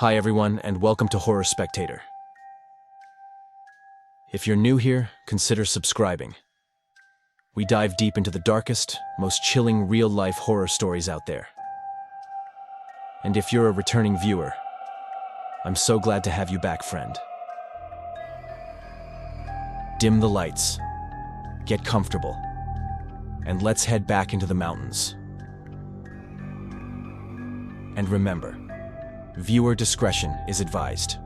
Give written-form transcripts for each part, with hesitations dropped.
Hi everyone, and welcome to Horror Spectator. If you're new here, consider subscribing. We dive deep into the darkest, most chilling real-life horror stories out there. And if you're a returning viewer, I'm so glad to have you back, friend. Dim the lights, get comfortable, and let's head back into the mountains. And remember, viewer discretion is advised.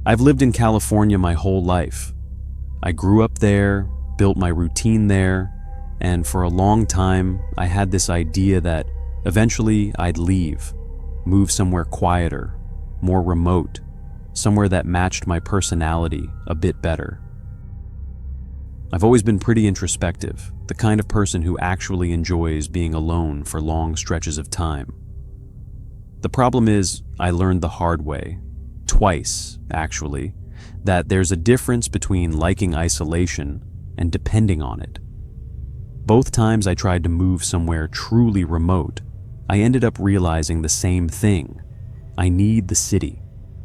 I've lived in California my whole life. I grew up there, built my routine there, and for a long time I had this idea that eventually I'd leave, move somewhere quieter, more remote, somewhere that matched my personality a bit better. I've always been pretty introspective, the kind of person who actually enjoys being alone for long stretches of time. The problem is, I learned the hard way, twice actually, that there's a difference between liking isolation and depending on it. Both times I tried to move somewhere truly remote, I ended up realizing the same thing. I need the city,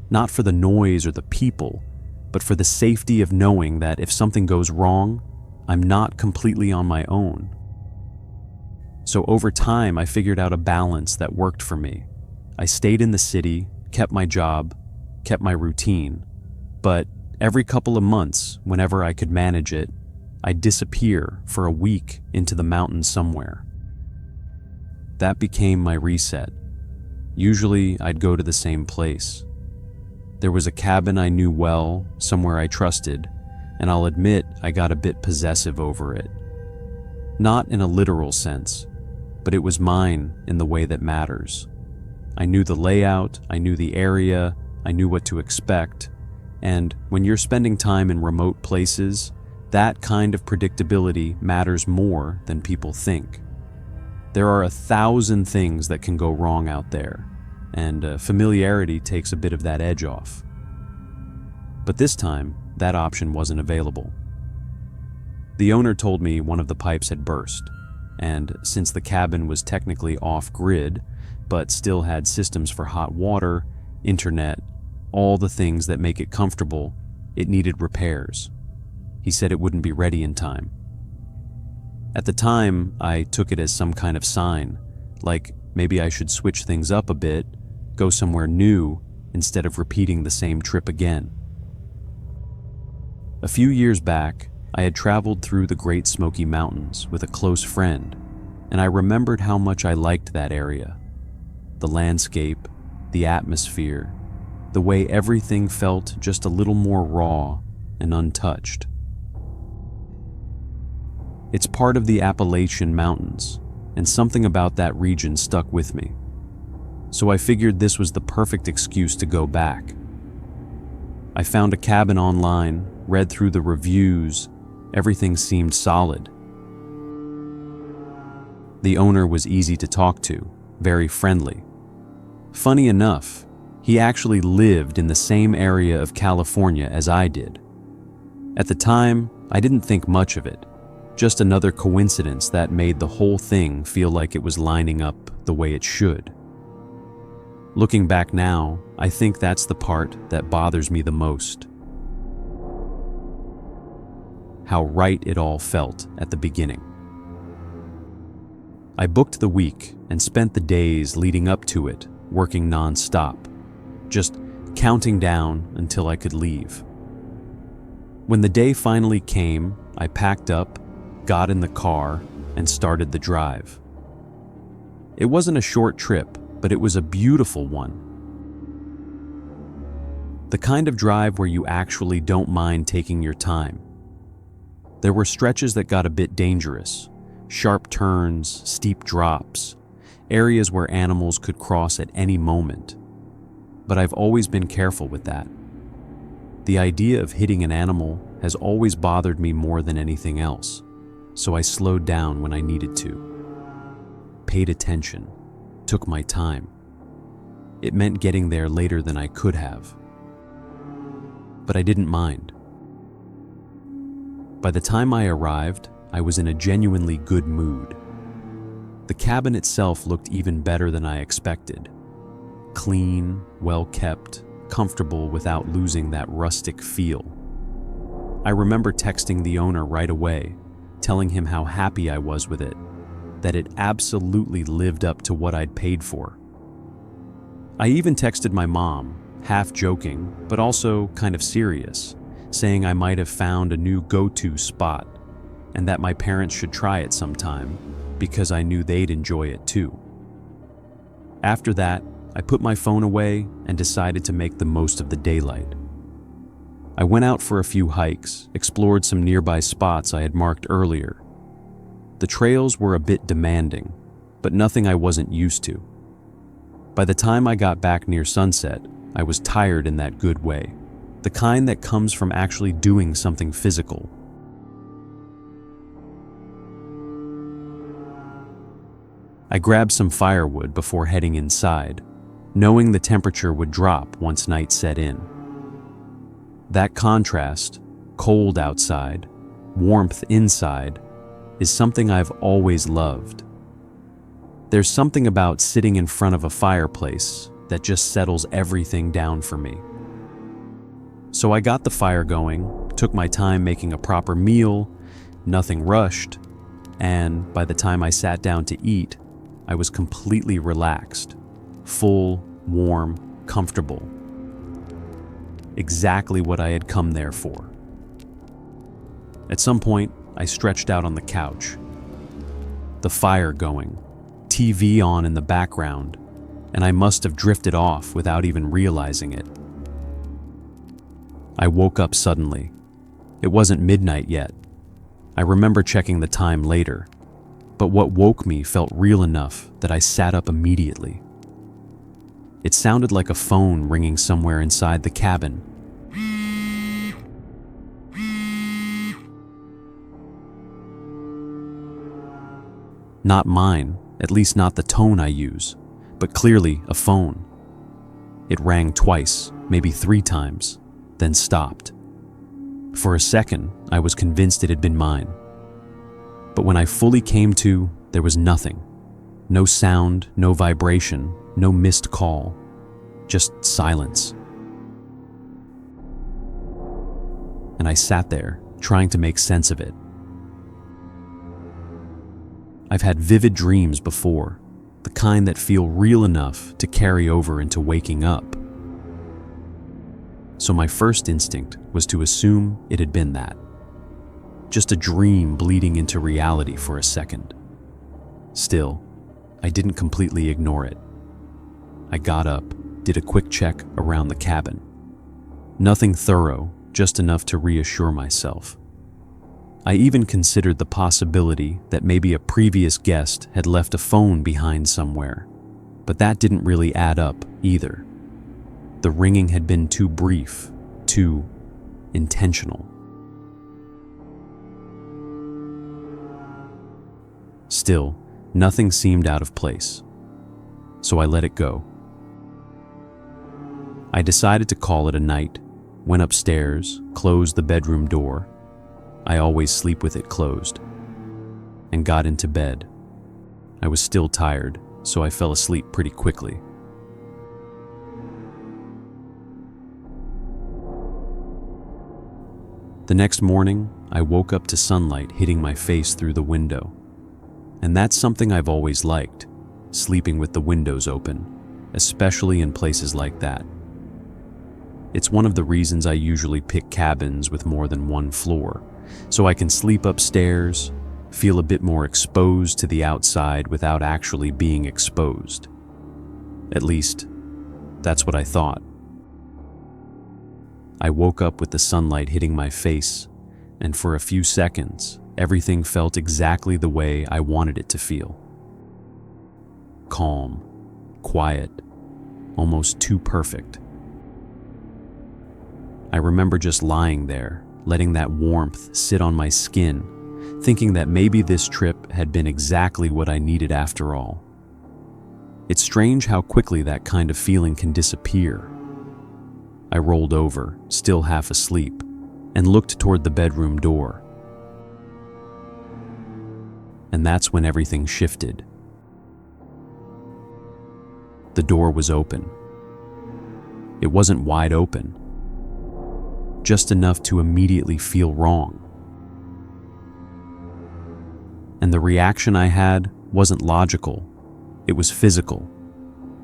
not for the noise or the people, but for the safety of knowing that if something goes wrong, I'm not completely on my own. So over time, I figured out a balance that worked for me. I stayed in the city, kept my job, kept my routine, but every couple of months, whenever I could manage it, I'd disappear for a week into the mountains somewhere. That became my reset. Usually, I'd go to the same place. There was a cabin I knew well, somewhere I trusted, and I'll admit I got a bit possessive over it. Not in a literal sense, but it was mine in the way that matters. I knew the layout, I knew the area, I knew what to expect, and when you're spending time in remote places, that kind of predictability matters more than people think. There are 1,000 things that can go wrong out there, and familiarity takes a bit of that edge off. But this time, that option wasn't available. The owner told me one of the pipes had burst, and since the cabin was technically off-grid, but still had systems for hot water, internet, all the things that make it comfortable, it needed repairs. He said it wouldn't be ready in time. At the time, I took it as some kind of sign, like maybe I should switch things up a bit, go somewhere new, instead of repeating the same trip again. A few years back, I had traveled through the Great Smoky Mountains with a close friend, and I remembered how much I liked that area. The landscape, the atmosphere, the way everything felt just a little more raw and untouched. It's part of the Appalachian Mountains, and something about that region stuck with me. So I figured this was the perfect excuse to go back. I found a cabin online, read through the reviews, everything seemed solid. The owner was easy to talk to, very friendly. Funny enough, he actually lived in the same area of California as I did. At the time, I didn't think much of it. Just another coincidence that made the whole thing feel like it was lining up the way it should. Looking back now, I think that's the part that bothers me the most. How right it all felt at the beginning. I booked the week and spent the days leading up to it working non-stop, just counting down until I could leave. When the day finally came, I packed up, got in the car, and started the drive. It wasn't a short trip, but it was a beautiful one. The kind of drive where you actually don't mind taking your time. There were stretches that got a bit dangerous, sharp turns, steep drops, areas where animals could cross at any moment. But I've always been careful with that. The idea of hitting an animal has always bothered me more than anything else, so I slowed down when I needed to. Paid attention, took my time. It meant getting there later than I could have, but I didn't mind. By the time I arrived, I was in a genuinely good mood. The cabin itself looked even better than I expected. Clean, well-kept, comfortable without losing that rustic feel. I remember texting the owner right away, telling him how happy I was with it, that it absolutely lived up to what I'd paid for. I even texted my mom, half joking, but also kind of serious, saying I might have found a new go-to spot and that my parents should try it sometime because I knew they'd enjoy it too. After that, I put my phone away and decided to make the most of the daylight. I went out for a few hikes, explored some nearby spots I had marked earlier. The trails were a bit demanding, but nothing I wasn't used to. By the time I got back near sunset, I was tired in that good way, the kind that comes from actually doing something physical. I grabbed some firewood before heading inside, knowing the temperature would drop once night set in. That contrast, cold outside, warmth inside, is something I've always loved. There's something about sitting in front of a fireplace that just settles everything down for me. So I got the fire going, took my time making a proper meal, nothing rushed, and by the time I sat down to eat, I was completely relaxed, full, warm, comfortable. Exactly what I had come there for. At some point, I stretched out on the couch. The fire going, TV on in the background, and I must have drifted off without even realizing it. I woke up suddenly. It wasn't midnight yet. I remember checking the time later, but what woke me felt real enough that I sat up immediately. It sounded like a phone ringing somewhere inside the cabin. Not mine, at least not the tone I use, but clearly a phone. It rang twice, maybe 3 times, then stopped. For a second, I was convinced it had been mine. But when I fully came to, there was nothing. No sound, no vibration, no missed call. Just silence. And I sat there, trying to make sense of it. I've had vivid dreams before, the kind that feel real enough to carry over into waking up. So my first instinct was to assume it had been that. Just a dream bleeding into reality for a second. Still, I didn't completely ignore it. I got up, did a quick check around the cabin. Nothing thorough, just enough to reassure myself. I even considered the possibility that maybe a previous guest had left a phone behind somewhere, but that didn't really add up either. The ringing had been too brief, too intentional. Still, nothing seemed out of place, so I let it go. I decided to call it a night, went upstairs, closed the bedroom door. I always sleep with it closed, and got into bed. I was still tired, so I fell asleep pretty quickly. The next morning, I woke up to sunlight hitting my face through the window. And that's something I've always liked, sleeping with the windows open, especially in places like that. It's one of the reasons I usually pick cabins with more than one floor, so I can sleep upstairs, feel a bit more exposed to the outside without actually being exposed. At least, that's what I thought. I woke up with the sunlight hitting my face, and for a few seconds, everything felt exactly the way I wanted it to feel. Calm, quiet, almost too perfect. I remember just lying there, letting that warmth sit on my skin, thinking that maybe this trip had been exactly what I needed after all. It's strange how quickly that kind of feeling can disappear. I rolled over, still half asleep, and looked toward the bedroom door. And that's when everything shifted. The door was open. It wasn't wide open, just enough to immediately feel wrong. And the reaction I had wasn't logical, it was physical.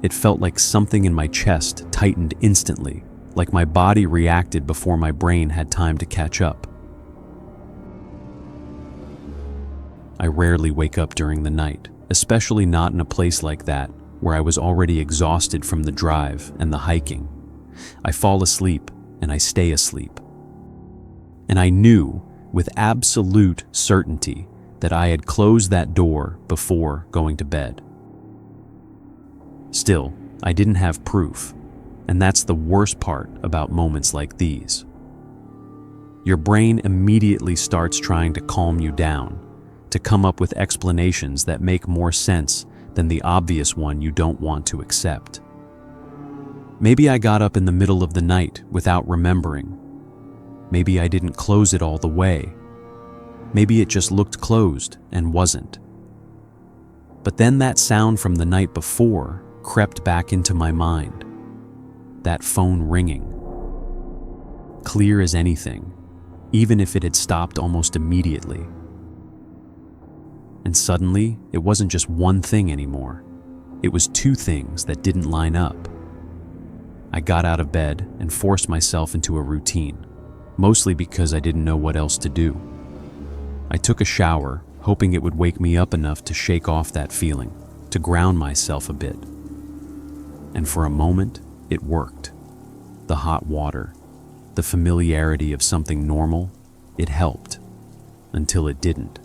It felt like something in my chest tightened instantly, like my body reacted before my brain had time to catch up. I rarely wake up during the night, especially not in a place like that, where I was already exhausted from the drive and the hiking. I fall asleep and I stay asleep. And I knew with absolute certainty that I had closed that door before going to bed. Still, I didn't have proof, and that's the worst part about moments like these. Your brain immediately starts trying to calm you down, to come up with explanations that make more sense than the obvious one you don't want to accept. Maybe I got up in the middle of the night without remembering. Maybe I didn't close it all the way. Maybe it just looked closed and wasn't. But then that sound from the night before crept back into my mind. That phone ringing. Clear as anything, even if it had stopped almost immediately. And suddenly, it wasn't just one thing anymore. It was two things that didn't line up. I got out of bed and forced myself into a routine, mostly because I didn't know what else to do. I took a shower, hoping it would wake me up enough to shake off that feeling, to ground myself a bit. And for a moment, it worked. The hot water, the familiarity of something normal, it helped, until it didn't.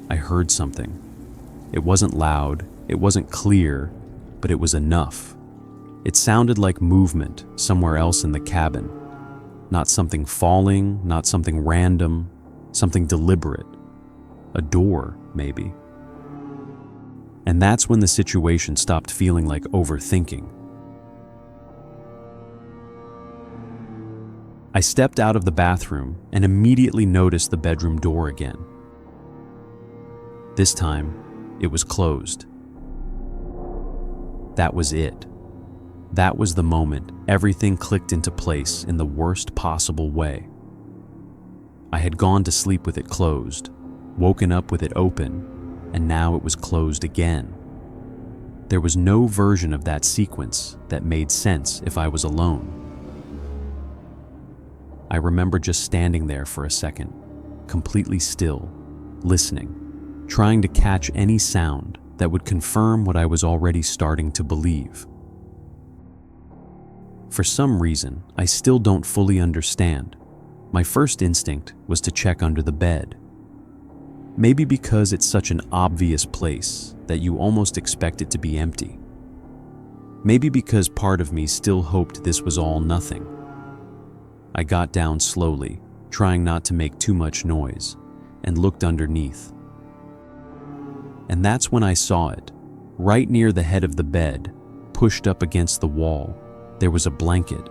I heard something. It wasn't loud, it wasn't clear, but it was enough. It sounded like movement somewhere else in the cabin. Not something falling, not something random, something deliberate. A door, maybe. And that's when the situation stopped feeling like overthinking. I stepped out of the bathroom and immediately noticed the bedroom door again. This time, it was closed. That was it. That was the moment everything clicked into place in the worst possible way. I had gone to sleep with it closed, woken up with it open, and now it was closed again. There was no version of that sequence that made sense if I was alone. I remember just standing there for a second, completely still, listening, trying to catch any sound that would confirm what I was already starting to believe. For some reason, I still don't fully understand. My first instinct was to check under the bed. Maybe because it's such an obvious place that you almost expect it to be empty. Maybe because part of me still hoped this was all nothing. I got down slowly, trying not to make too much noise, and looked underneath. And that's when I saw it. Right near the head of the bed, pushed up against the wall, there was a blanket.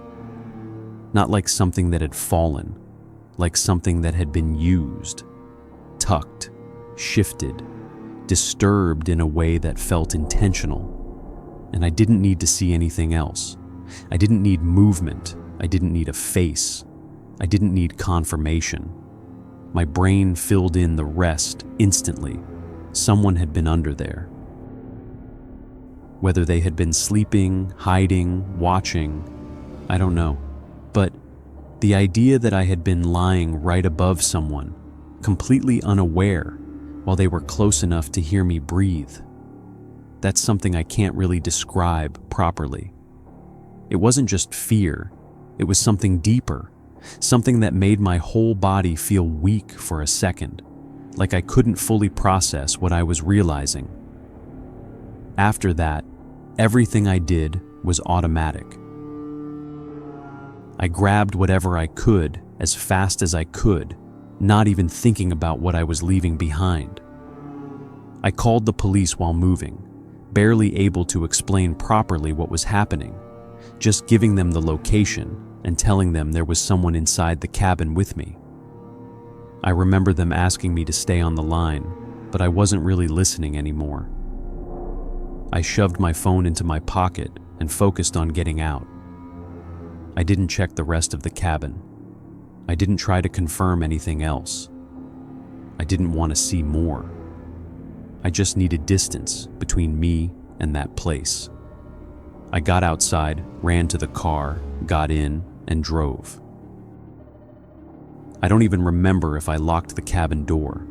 Not like something that had fallen, like something that had been used, tucked, shifted, disturbed in a way that felt intentional. And I didn't need to see anything else. I didn't need movement. I didn't need a face. I didn't need confirmation. My brain filled in the rest instantly. Someone had been under there. Whether they had been sleeping, hiding, watching, I don't know. But the idea that I had been lying right above someone, completely unaware, while they were close enough to hear me breathe, that's something I can't really describe properly. It wasn't just fear, it was something deeper, something that made my whole body feel weak for a second, like I couldn't fully process what I was realizing. After that, everything I did was automatic. I grabbed whatever I could as fast as I could, not even thinking about what I was leaving behind. I called the police while moving, barely able to explain properly what was happening, just giving them the location and telling them there was someone inside the cabin with me. I remember them asking me to stay on the line, but I wasn't really listening anymore. I shoved my phone into my pocket and focused on getting out. I didn't check the rest of the cabin. I didn't try to confirm anything else. I didn't want to see more. I just needed distance between me and that place. I got outside, ran to the car, got in, and drove. I don't even remember if I locked the cabin door.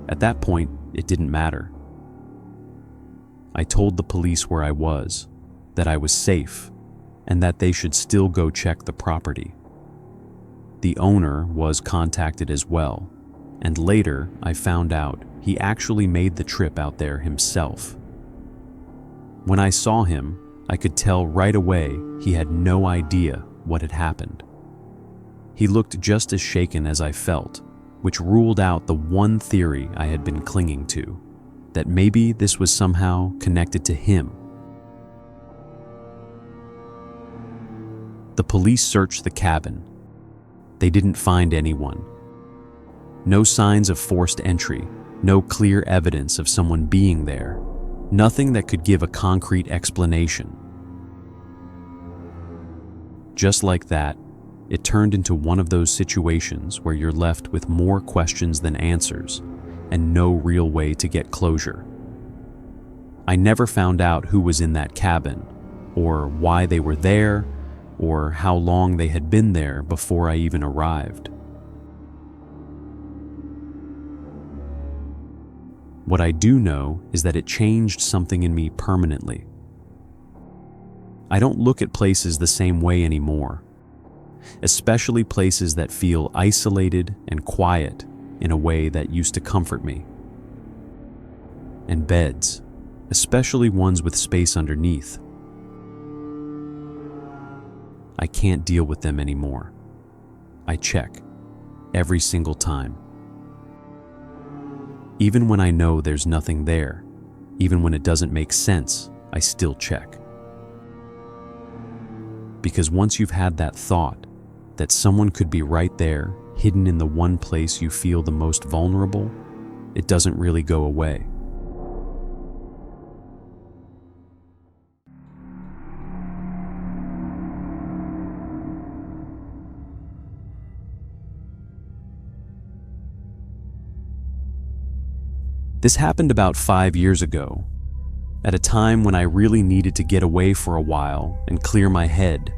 At that point, it didn't matter. I told the police where I was, that I was safe, and that they should still go check the property. The owner was contacted as well, and later I found out he actually made the trip out there himself. When I saw him, I could tell right away he had no idea what had happened. He looked just as shaken as I felt, which ruled out the one theory I had been clinging to, that maybe this was somehow connected to him. The police searched the cabin. They didn't find anyone. No signs of forced entry, no clear evidence of someone being there, nothing that could give a concrete explanation. Just like that, it turned into one of those situations where you're left with more questions than answers and no real way to get closure. I never found out who was in that cabin, or why they were there, or how long they had been there before I even arrived. What I do know is that it changed something in me permanently. I don't look at places the same way anymore, especially places that feel isolated and quiet in a way that used to comfort me. And beds, especially ones with space underneath. I can't deal with them anymore. I check every single time. Even when I know there's nothing there, even when it doesn't make sense, I still check. Because once you've had that thought that someone could be right there, hidden in the one place you feel the most vulnerable, it doesn't really go away. This happened about 5 years ago, at a time when I really needed to get away for a while and clear my head.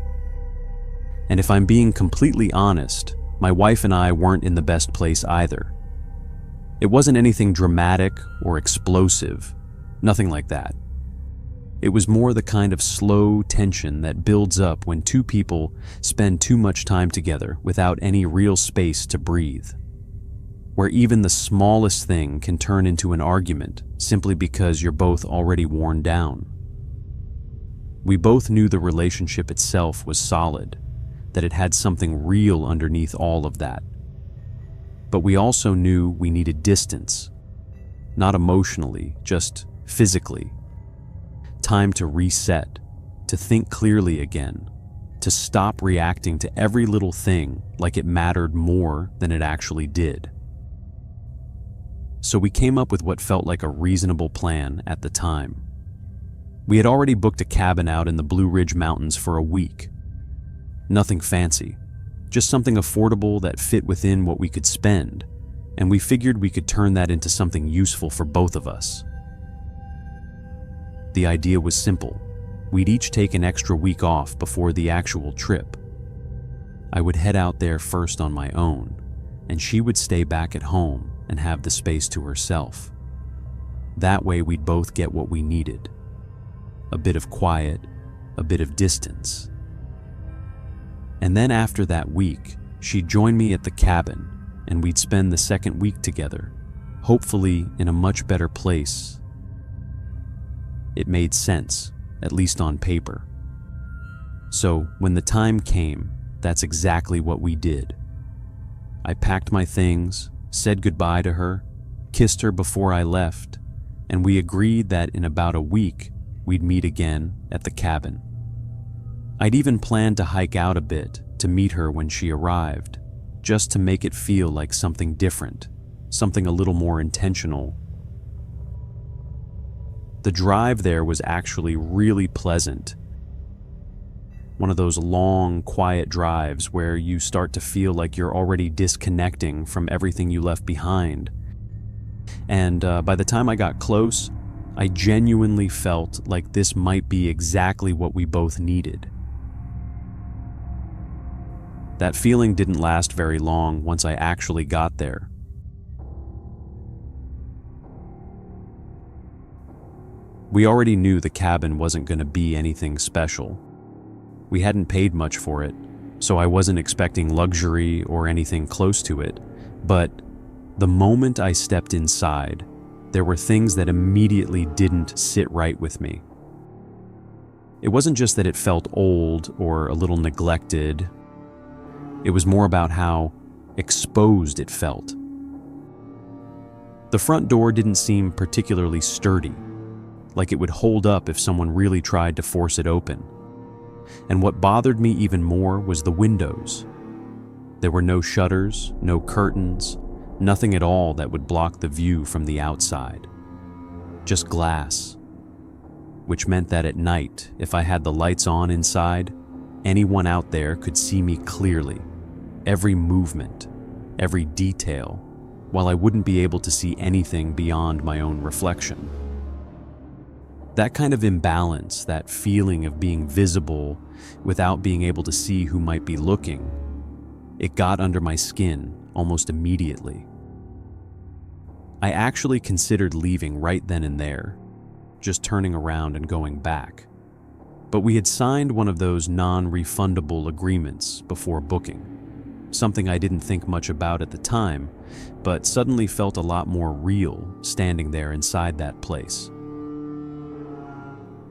And if I'm being completely honest, my wife and I weren't in the best place either. It wasn't anything dramatic or explosive, nothing like that. It was more the kind of slow tension that builds up when two people spend too much time together without any real space to breathe, where even the smallest thing can turn into an argument simply because you're both already worn down. We both knew the relationship itself was solid, that it had something real underneath all of that. But we also knew we needed distance, not emotionally, just physically. Time to reset, to think clearly again, to stop reacting to every little thing like it mattered more than it actually did. So we came up with what felt like a reasonable plan at the time. We had already booked a cabin out in the Blue Ridge Mountains for a week. Nothing fancy, just something affordable that fit within what we could spend, and we figured we could turn that into something useful for both of us. The idea was simple. We'd each take an extra week off before the actual trip. I would head out there first on my own, and she would stay back at home and have the space to herself. That way we'd both get what we needed. A bit of quiet, a bit of distance. And then after that week, she'd join me at the cabin, and we'd spend the second week together, hopefully in a much better place. It made sense, at least on paper. So when the time came, that's exactly what we did. I packed my things, said goodbye to her, kissed her before I left, and we agreed that in about a week we'd meet again at the cabin. I'd even planned to hike out a bit to meet her when she arrived, just to make it feel like something different, something a little more intentional. The drive there was actually really pleasant. One of those long, quiet drives where you start to feel like you're already disconnecting from everything you left behind. And by the time I got close, I genuinely felt like this might be exactly what we both needed. That feeling didn't last very long once I actually got there. We already knew the cabin wasn't going to be anything special. We hadn't paid much for it, so I wasn't expecting luxury or anything close to it, but the moment I stepped inside, there were things that immediately didn't sit right with me. It wasn't just that it felt old or a little neglected. It was more about how exposed it felt. The front door didn't seem particularly sturdy, like it would hold up if someone really tried to force it open. And what bothered me even more was the windows. There were no shutters, no curtains, nothing at all that would block the view from the outside. Just glass. Which meant that at night, if I had the lights on inside, anyone out there could see me clearly. Every movement, every detail, while I wouldn't be able to see anything beyond my own reflection. That kind of imbalance, that feeling of being visible without being able to see who might be looking, it got under my skin almost immediately. I actually considered leaving right then and there, just turning around and going back. But we had signed one of those non-refundable agreements before booking, something I didn't think much about at the time, but suddenly felt a lot more real standing there inside that place.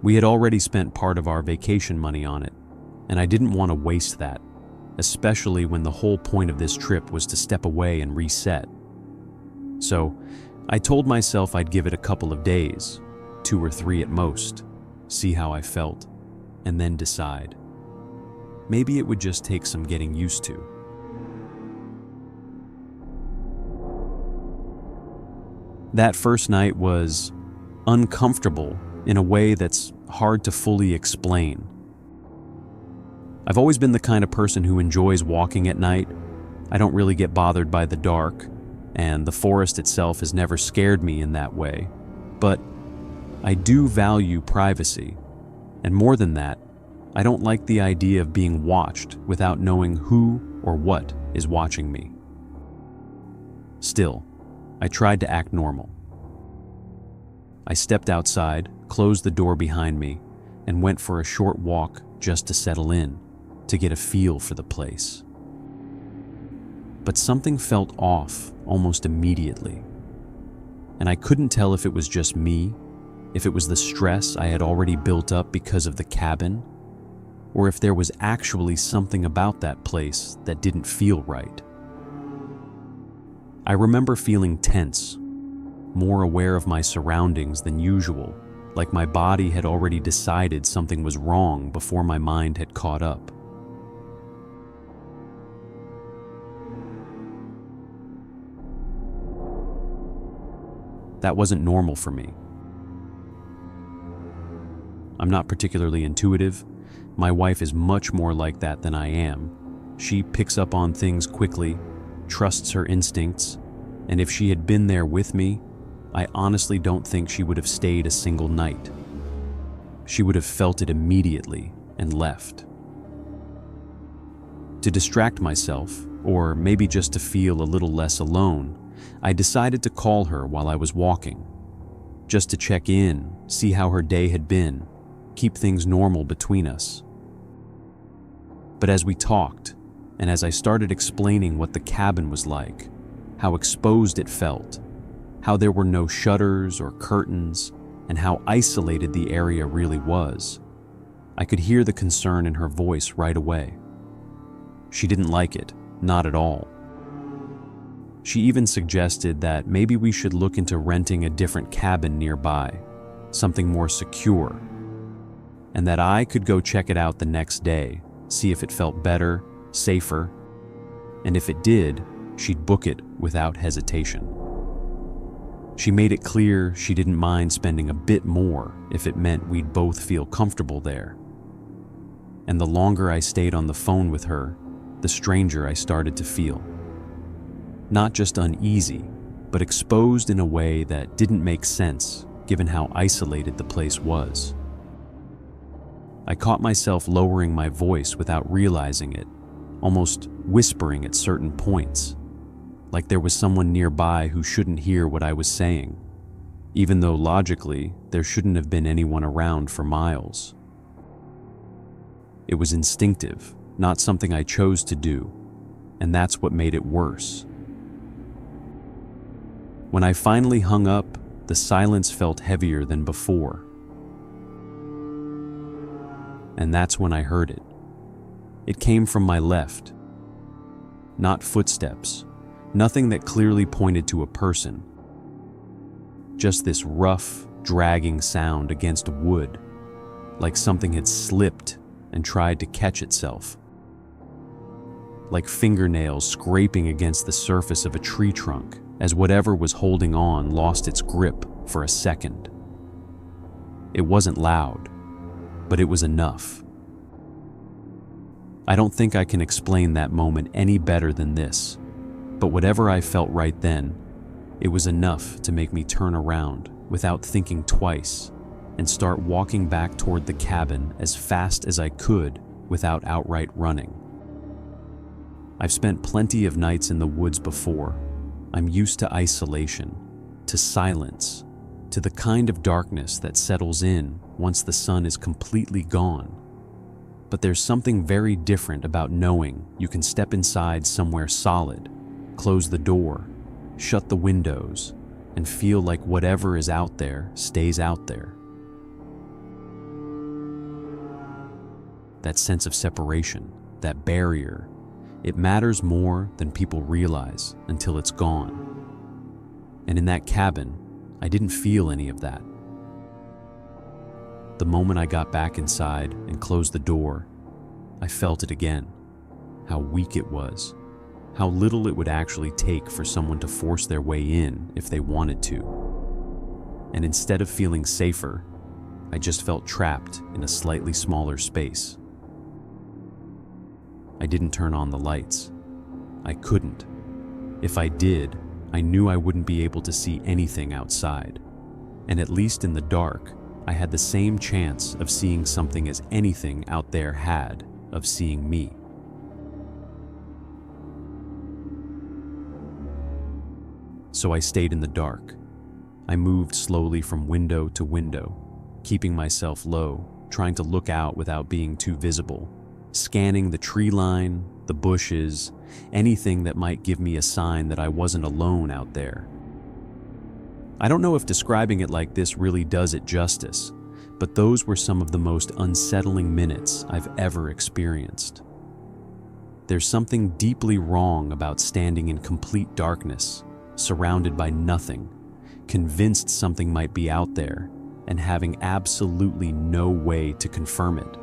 We had already spent part of our vacation money on it, and I didn't want to waste that, especially when the whole point of this trip was to step away and reset. So, I told myself I'd give it a couple of days, 2 or 3 at most, see how I felt, and then decide. Maybe it would just take some getting used to. That first night was uncomfortable in a way that's hard to fully explain. I've always been the kind of person who enjoys walking at night. I don't really get bothered by the dark, and the forest itself has never scared me in that way. But I do value privacy, and more than that, I don't like the idea of being watched without knowing who or what is watching me. Still, I tried to act normal. I stepped outside, closed the door behind me, and went for a short walk just to settle in, to get a feel for the place. But something felt off almost immediately, and I couldn't tell if it was just me, if it was the stress I had already built up because of the cabin, or if there was actually something about that place that didn't feel right. I remember feeling tense, more aware of my surroundings than usual, like my body had already decided something was wrong before my mind had caught up. That wasn't normal for me. I'm not particularly intuitive. My wife is much more like that than I am. She picks up on things quickly, trusts her instincts, and if she had been there with me, I honestly don't think she would have stayed a single night. She would have felt it immediately and left. To distract myself, or maybe just to feel a little less alone, I decided to call her while I was walking, just to check in, see how her day had been, keep things normal between us. But as we talked, and as I started explaining what the cabin was like, how exposed it felt, how there were no shutters or curtains, and how isolated the area really was, I could hear the concern in her voice right away. She didn't like it, not at all. She even suggested that maybe we should look into renting a different cabin nearby, something more secure, and that I could go check it out the next day, see if it felt better, safer, and if it did, she'd book it without hesitation. She made it clear she didn't mind spending a bit more if it meant we'd both feel comfortable there. And the longer I stayed on the phone with her, the stranger I started to feel. Not just uneasy, but exposed in a way that didn't make sense given how isolated the place was. I caught myself lowering my voice without realizing it, almost whispering at certain points, like there was someone nearby who shouldn't hear what I was saying, even though logically there shouldn't have been anyone around for miles. It was instinctive, not something I chose to do, and that's what made it worse. When I finally hung up, the silence felt heavier than before. And that's when I heard it. It came from my left. Not footsteps, nothing that clearly pointed to a person. Just this rough, dragging sound against wood, like something had slipped and tried to catch itself. Like fingernails scraping against the surface of a tree trunk as whatever was holding on lost its grip for a second. It wasn't loud, but it was enough. I don't think I can explain that moment any better than this, but whatever I felt right then, it was enough to make me turn around without thinking twice and start walking back toward the cabin as fast as I could without outright running. I've spent plenty of nights in the woods before. I'm used to isolation, to silence, to the kind of darkness that settles in once the sun is completely gone. But there's something very different about knowing you can step inside somewhere solid, close the door, shut the windows, and feel like whatever is out there stays out there. That sense of separation, that barrier, it matters more than people realize until it's gone. And in that cabin, I didn't feel any of that. The moment I got back inside and closed the door, I felt it again. How weak it was. How little it would actually take for someone to force their way in if they wanted to. And instead of feeling safer, I just felt trapped in a slightly smaller space. I didn't turn on the lights. I couldn't. If I did, I knew I wouldn't be able to see anything outside. And at least in the dark, I had the same chance of seeing something as anything out there had of seeing me. So I stayed in the dark. I moved slowly from window to window, keeping myself low, trying to look out without being too visible, scanning the tree line, the bushes, anything that might give me a sign that I wasn't alone out there. I don't know if describing it like this really does it justice, but those were some of the most unsettling minutes I've ever experienced. There's something deeply wrong about standing in complete darkness, surrounded by nothing, convinced something might be out there, and having absolutely no way to confirm it.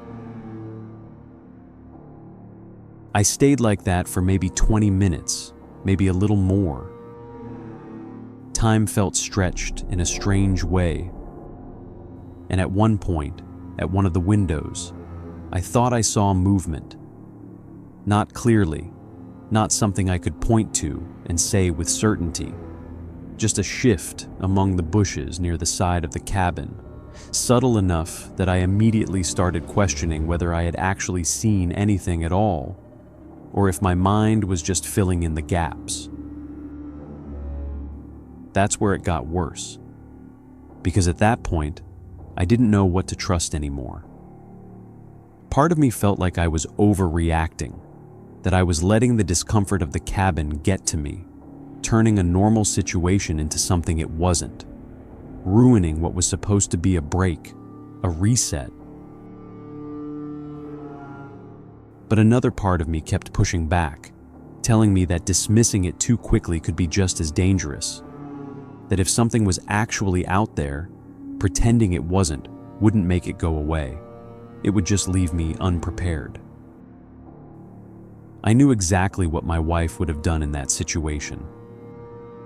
I stayed like that for maybe 20 minutes, maybe a little more. Time felt stretched in a strange way. And at one point, at one of the windows, I thought I saw movement. Not clearly, not something I could point to and say with certainty. Just a shift among the bushes near the side of the cabin, subtle enough that I immediately started questioning whether I had actually seen anything at all, or if my mind was just filling in the gaps. That's where it got worse, because at that point, I didn't know what to trust anymore. Part of me felt like I was overreacting, that I was letting the discomfort of the cabin get to me, turning a normal situation into something it wasn't, ruining what was supposed to be a break, a reset. But another part of me kept pushing back. telling me that dismissing it too quickly could be just as dangerous. That if something was actually out there, pretending it wasn't wouldn't make it go away. It would just leave me unprepared. I knew exactly what my wife would have done in that situation.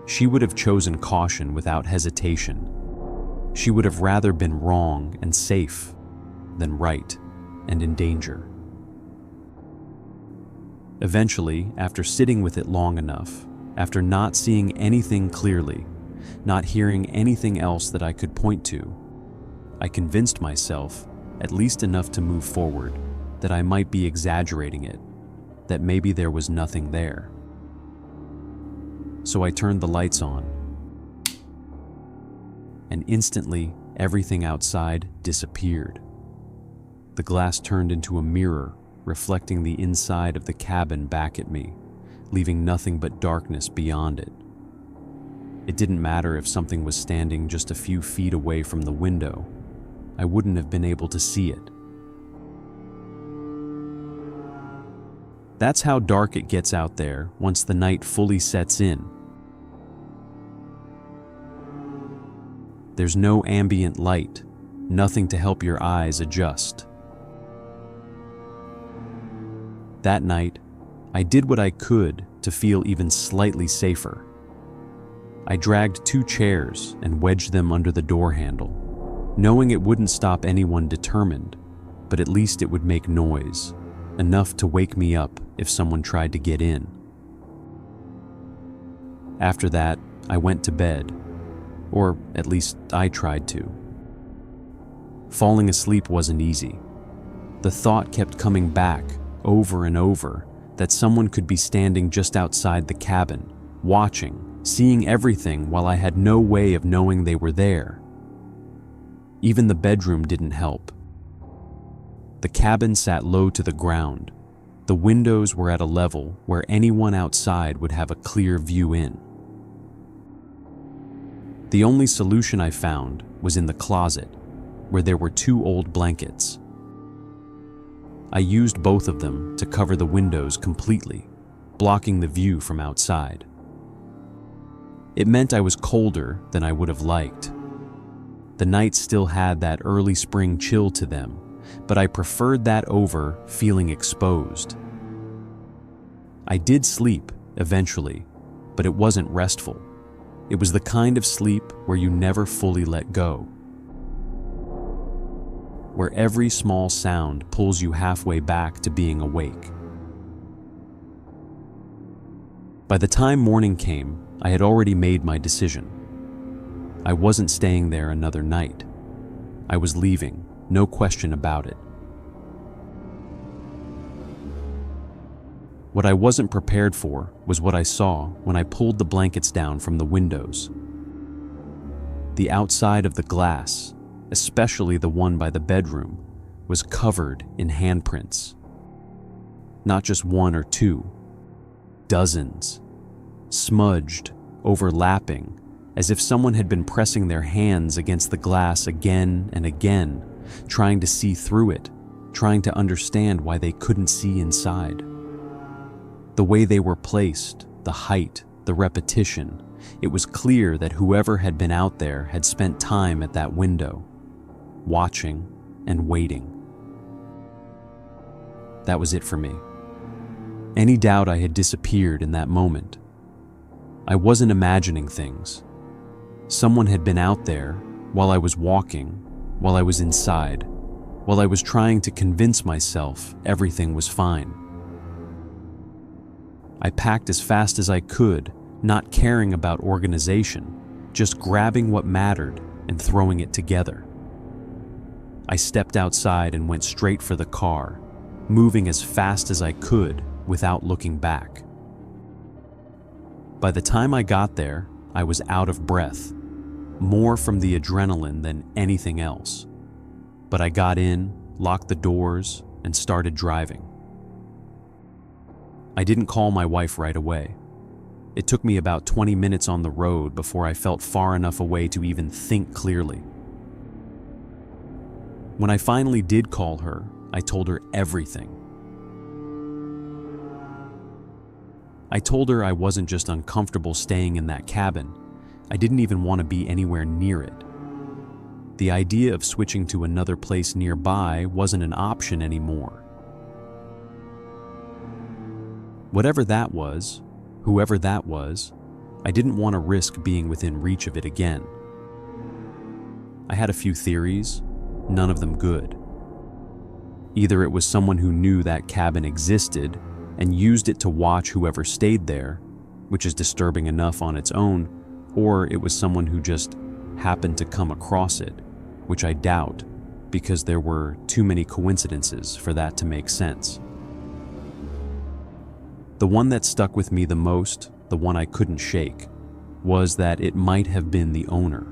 She would have chosen caution without hesitation. She would have rather been wrong and safe than right and in danger. Eventually, after sitting with it long enough, after not seeing anything clearly, not hearing anything else that I could point to, I convinced myself, at least enough to move forward, that I might be exaggerating it, that maybe there was nothing there. So I turned the lights on, and instantly everything outside disappeared. The glass turned into a mirror, reflecting the inside of the cabin back at me, leaving nothing but darkness beyond it. It didn't matter if something was standing just a few feet away from the window. I wouldn't have been able to see it. That's how dark it gets out there once the night fully sets in. There's no ambient light, nothing to help your eyes adjust. That night, I did what I could to feel even slightly safer. I dragged 2 chairs and wedged them under the door handle, knowing it wouldn't stop anyone determined, but at least it would make noise, enough to wake me up if someone tried to get in. After that, I went to bed, or at least I tried to. Falling asleep wasn't easy. The thought kept coming back over and over that someone could be standing just outside the cabin, watching, seeing everything while I had no way of knowing they were there. Even the bedroom didn't help. The cabin sat low to the ground. The windows were at a level where anyone outside would have a clear view in. The only solution I found was in the closet, where there were 2 old blankets. I used both of them to cover the windows completely, blocking the view from outside. It meant I was colder than I would have liked. The nights still had that early spring chill to them, but I preferred that over feeling exposed. I did sleep eventually, but it wasn't restful. It was the kind of sleep where you never fully let go, where every small sound pulls you halfway back to being awake. By the time morning came, I had already made my decision. I wasn't staying there another night. I was leaving, no question about it. What I wasn't prepared for was what I saw when I pulled the blankets down from the windows. The outside of the glass, especially the one by the bedroom, was covered in handprints. Not just 1 or 2, dozens, smudged, overlapping, as if someone had been pressing their hands against the glass again and again, trying to see through it, trying to understand why they couldn't see inside. The way they were placed, the height, the repetition, it was clear that whoever had been out there had spent time at that window, watching and waiting. That was it for me. Any doubt I had disappeared in that moment. I wasn't imagining things. Someone had been out there while I was walking, while I was inside, while I was trying to convince myself everything was fine. I packed as fast as I could, not caring about organization, just grabbing what mattered and throwing it together. I stepped outside and went straight for the car, moving as fast as I could without looking back. By the time I got there, I was out of breath, more from the adrenaline than anything else. But I got in, locked the doors, and started driving. I didn't call my wife right away. It took me about 20 minutes on the road before I felt far enough away to even think clearly. When I finally did call her, I told her everything. I told her I wasn't just uncomfortable staying in that cabin, I didn't even want to be anywhere near it. The idea of switching to another place nearby wasn't an option anymore. Whatever that was, whoever that was, I didn't want to risk being within reach of it again. I had a few theories, none of them good. Either it was someone who knew that cabin existed and used it to watch whoever stayed there, which is disturbing enough on its own, or it was someone who just happened to come across it, which I doubt, because there were too many coincidences for that to make sense. The one that stuck with me the most, the one I couldn't shake, was that it might have been the owner.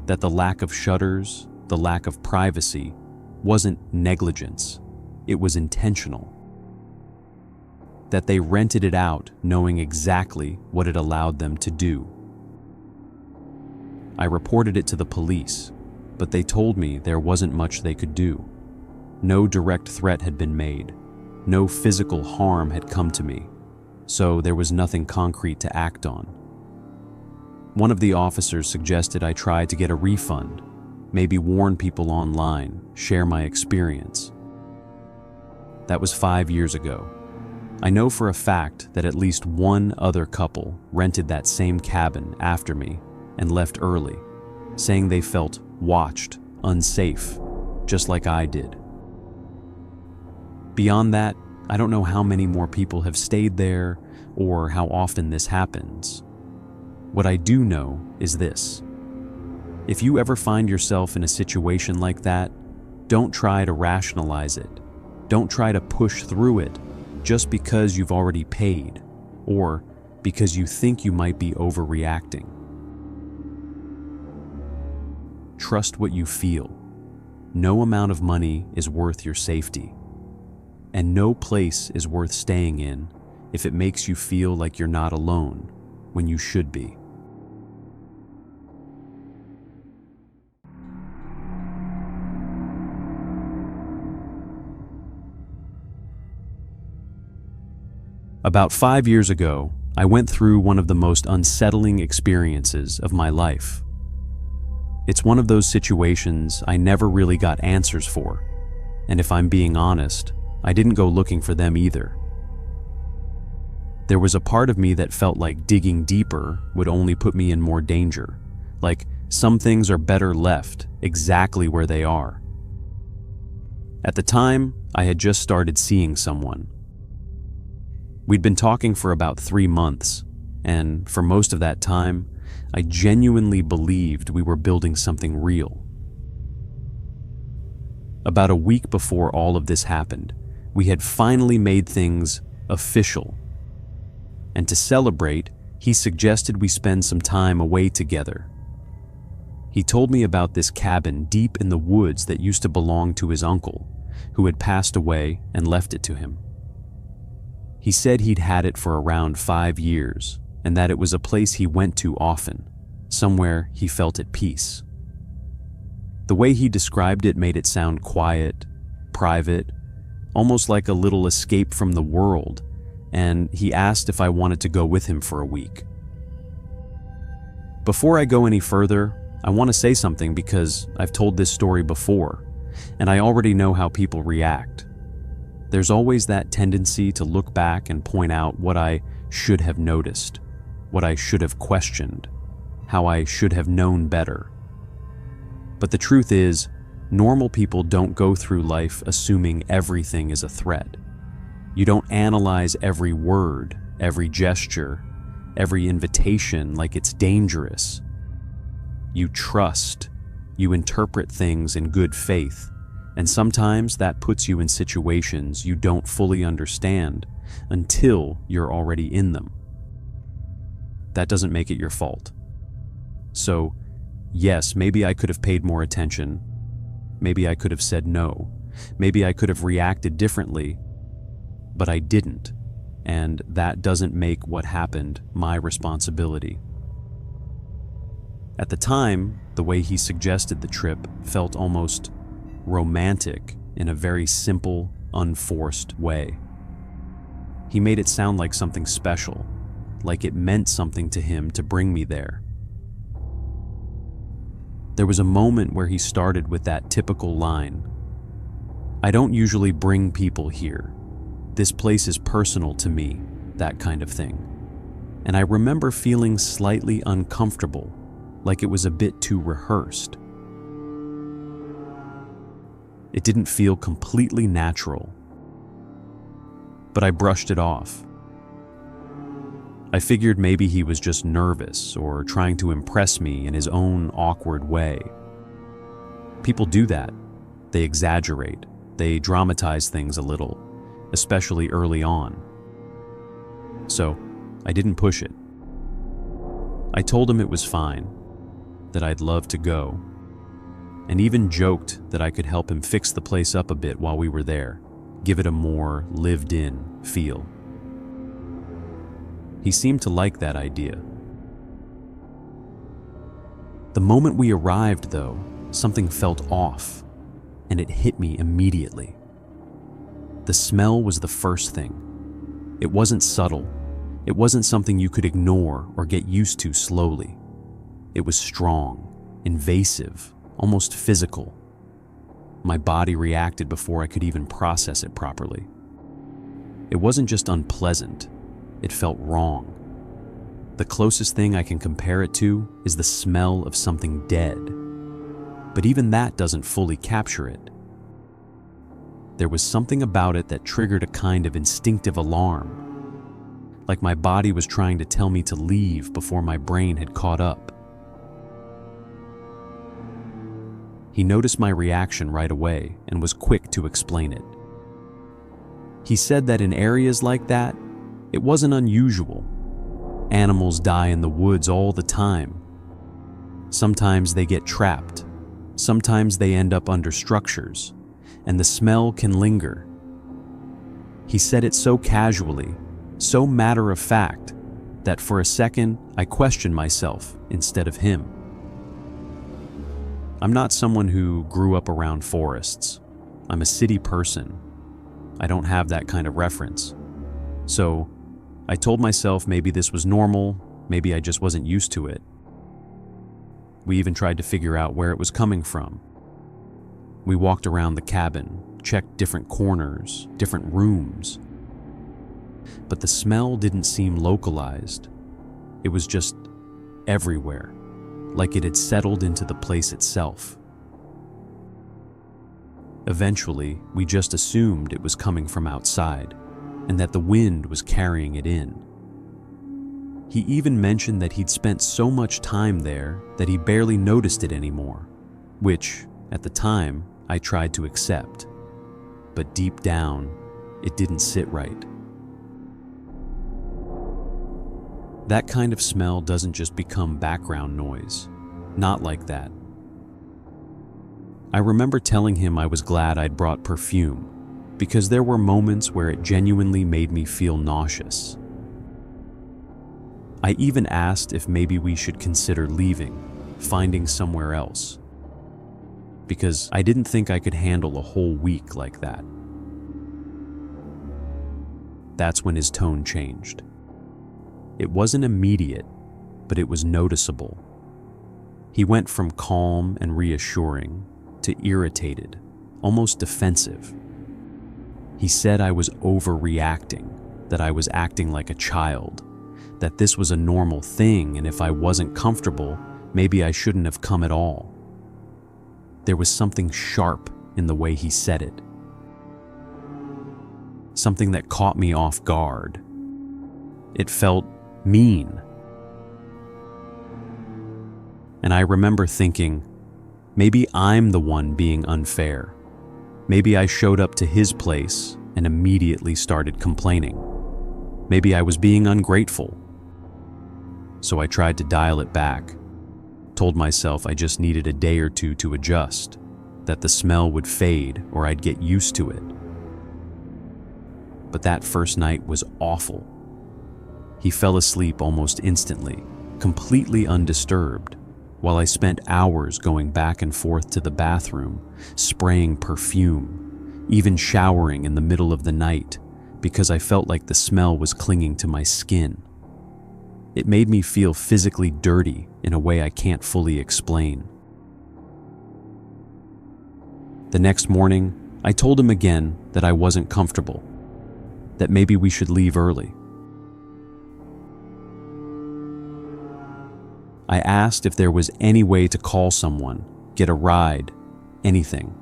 That the lack of shutters, the lack of privacy, wasn't negligence, it was intentional. That they rented it out knowing exactly what it allowed them to do. I reported it to the police, but they told me there wasn't much they could do. No direct threat had been made. No physical harm had come to me, so there was nothing concrete to act on. One of the officers suggested I try to get a refund, maybe warn people online, share my experience. That was 5 years ago. I know for a fact that at least one other couple rented that same cabin after me and left early, saying they felt watched, unsafe, just like I did. Beyond that, I don't know how many more people have stayed there or how often this happens. What I do know is this. If you ever find yourself in a situation like that, don't try to rationalize it. Don't try to push through it just because you've already paid or because you think you might be overreacting. Trust what you feel. No amount of money is worth your safety. And no place is worth staying in if it makes you feel like you're not alone when you should be. About 5 years ago, I went through one of the most unsettling experiences of my life. It's one of those situations I never really got answers for, and if I'm being honest, I didn't go looking for them either. There was a part of me that felt like digging deeper would only put me in more danger, like some things are better left exactly where they are. At the time, I had just started seeing someone. We'd been talking for about 3 months, and for most of that time, I genuinely believed we were building something real. About a week before all of this happened, we had finally made things official. And to celebrate, he suggested we spend some time away together. He told me about this cabin deep in the woods that used to belong to his uncle, who had passed away and left it to him. He said he'd had it for around 5 years, and that it was a place he went to often, somewhere he felt at peace. The way he described it made it sound quiet, private, almost like a little escape from the world, and he asked if I wanted to go with him for a week. Before I go any further, I want to say something because I've told this story before, and I already know how people react. There's always that tendency to look back and point out what I should have noticed, what I should have questioned, how I should have known better. But the truth is, normal people don't go through life assuming everything is a threat. You don't analyze every word, every gesture, every invitation like it's dangerous. You trust, you interpret things in good faith, and sometimes that puts you in situations you don't fully understand until you're already in them. That doesn't make it your fault. So, yes, maybe I could have paid more attention. Maybe I could have said no. Maybe I could have reacted differently, but I didn't, and that doesn't make what happened my responsibility. At the time, the way he suggested the trip felt almost romantic in a very simple, unforced way. He made it sound like something special, like it meant something to him to bring me there. There was a moment where he started with that typical line, "I don't usually bring people here. This place is personal to me," that kind of thing. And I remember feeling slightly uncomfortable, like it was a bit too rehearsed. It didn't feel completely natural, but I brushed it off. I figured maybe he was just nervous or trying to impress me in his own awkward way. People do that. They exaggerate. They dramatize things a little, especially early on. So, I didn't push it. I told him it was fine, that I'd love to go, and even joked that I could help him fix the place up a bit while we were there, give it a more lived-in feel. He seemed to like that idea. The moment we arrived, though, something felt off, and it hit me immediately. The smell was the first thing. It wasn't subtle. It wasn't something you could ignore or get used to slowly. It was strong, invasive, almost physical. My body reacted before I could even process it properly. It wasn't just unpleasant. It felt wrong. The closest thing I can compare it to is the smell of something dead. But even that doesn't fully capture it. There was something about it that triggered a kind of instinctive alarm, like my body was trying to tell me to leave before my brain had caught up. He noticed my reaction right away and was quick to explain it. He said that in areas like that, it wasn't unusual. Animals die in the woods all the time. Sometimes they get trapped. Sometimes they end up under structures, and the smell can linger. He said it so casually, so matter of fact, that for a second I questioned myself instead of him. I'm not someone who grew up around forests. I'm a city person. I don't have that kind of reference. So, I told myself maybe this was normal, maybe I just wasn't used to it. We even tried to figure out where it was coming from. We walked around the cabin, checked different corners, different rooms. But the smell didn't seem localized. It was just everywhere, like it had settled into the place itself. Eventually, we just assumed it was coming from outside, and that the wind was carrying it in. He even mentioned that he'd spent so much time there that he barely noticed it anymore, which, at the time, I tried to accept. But deep down, it didn't sit right. That kind of smell doesn't just become background noise. Not like that. I remember telling him I was glad I'd brought perfume, because there were moments where it genuinely made me feel nauseous. I even asked if maybe we should consider leaving, finding somewhere else, because I didn't think I could handle a whole week like that. That's when his tone changed. It wasn't immediate, but it was noticeable. He went from calm and reassuring to irritated, almost defensive. He said I was overreacting, that I was acting like a child, that this was a normal thing, and if I wasn't comfortable, maybe I shouldn't have come at all. There was something sharp in the way he said it. Something that caught me off guard. It felt mean. And I remember thinking, maybe I'm the one being unfair. Maybe I showed up to his place and immediately started complaining. Maybe I was being ungrateful. So I tried to dial it back, told myself I just needed a day or two to adjust, that the smell would fade or I'd get used to it. But that first night was awful. He fell asleep almost instantly, completely undisturbed, while I spent hours going back and forth to the bathroom, spraying perfume, even showering in the middle of the night, because I felt like the smell was clinging to my skin. It made me feel physically dirty in a way I can't fully explain. The next morning, I told him again that I wasn't comfortable, that maybe we should leave early. I asked if there was any way to call someone, get a ride, anything.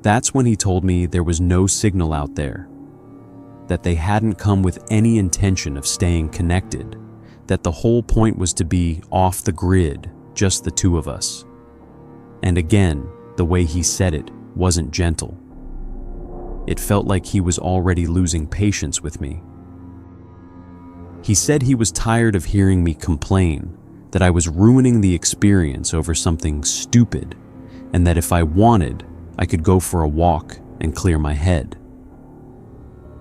That's when he told me there was no signal out there, that they hadn't come with any intention of staying connected, that the whole point was to be off the grid, just the two of us. And again, the way he said it wasn't gentle. It felt like he was already losing patience with me. He said he was tired of hearing me complain, that I was ruining the experience over something stupid, and that if I wanted, I could go for a walk and clear my head.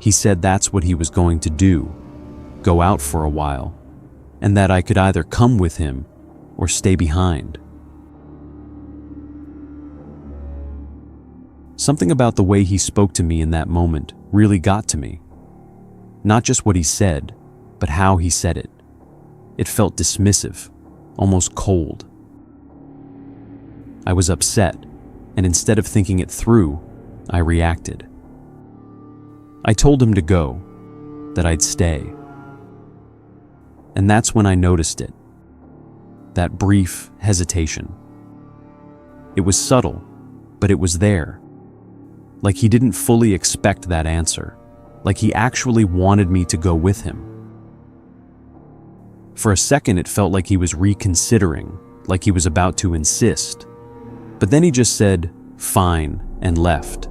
He said that's what he was going to do, go out for a while, and that I could either come with him or stay behind. Something about the way he spoke to me in that moment really got to me. Not just what he said, but how he said it. It felt dismissive, almost cold. I was upset, and instead of thinking it through, I reacted. I told him to go, that I'd stay. And that's when I noticed it, that brief hesitation. It was subtle, but it was there. Like he didn't fully expect that answer, like he actually wanted me to go with him. For a second, it felt like he was reconsidering, like he was about to insist. But then he just said, "Fine," and left.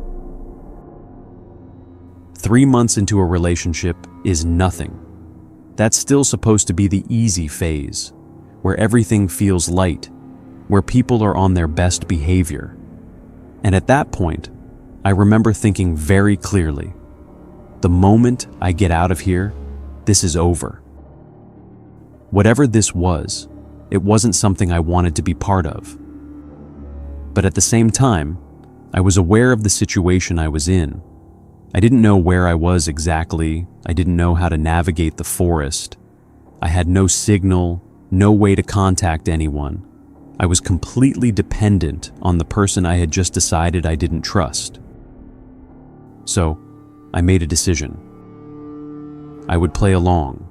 3 months into a relationship is nothing. That's still supposed to be the easy phase, where everything feels light, where people are on their best behavior. And at that point, I remember thinking very clearly, the moment I get out of here, this is over. Whatever this was, it wasn't something I wanted to be part of. But at the same time, I was aware of the situation I was in. I didn't know where I was exactly. I didn't know how to navigate the forest. I had no signal, no way to contact anyone. I was completely dependent on the person I had just decided I didn't trust. So, I made a decision. I would play along.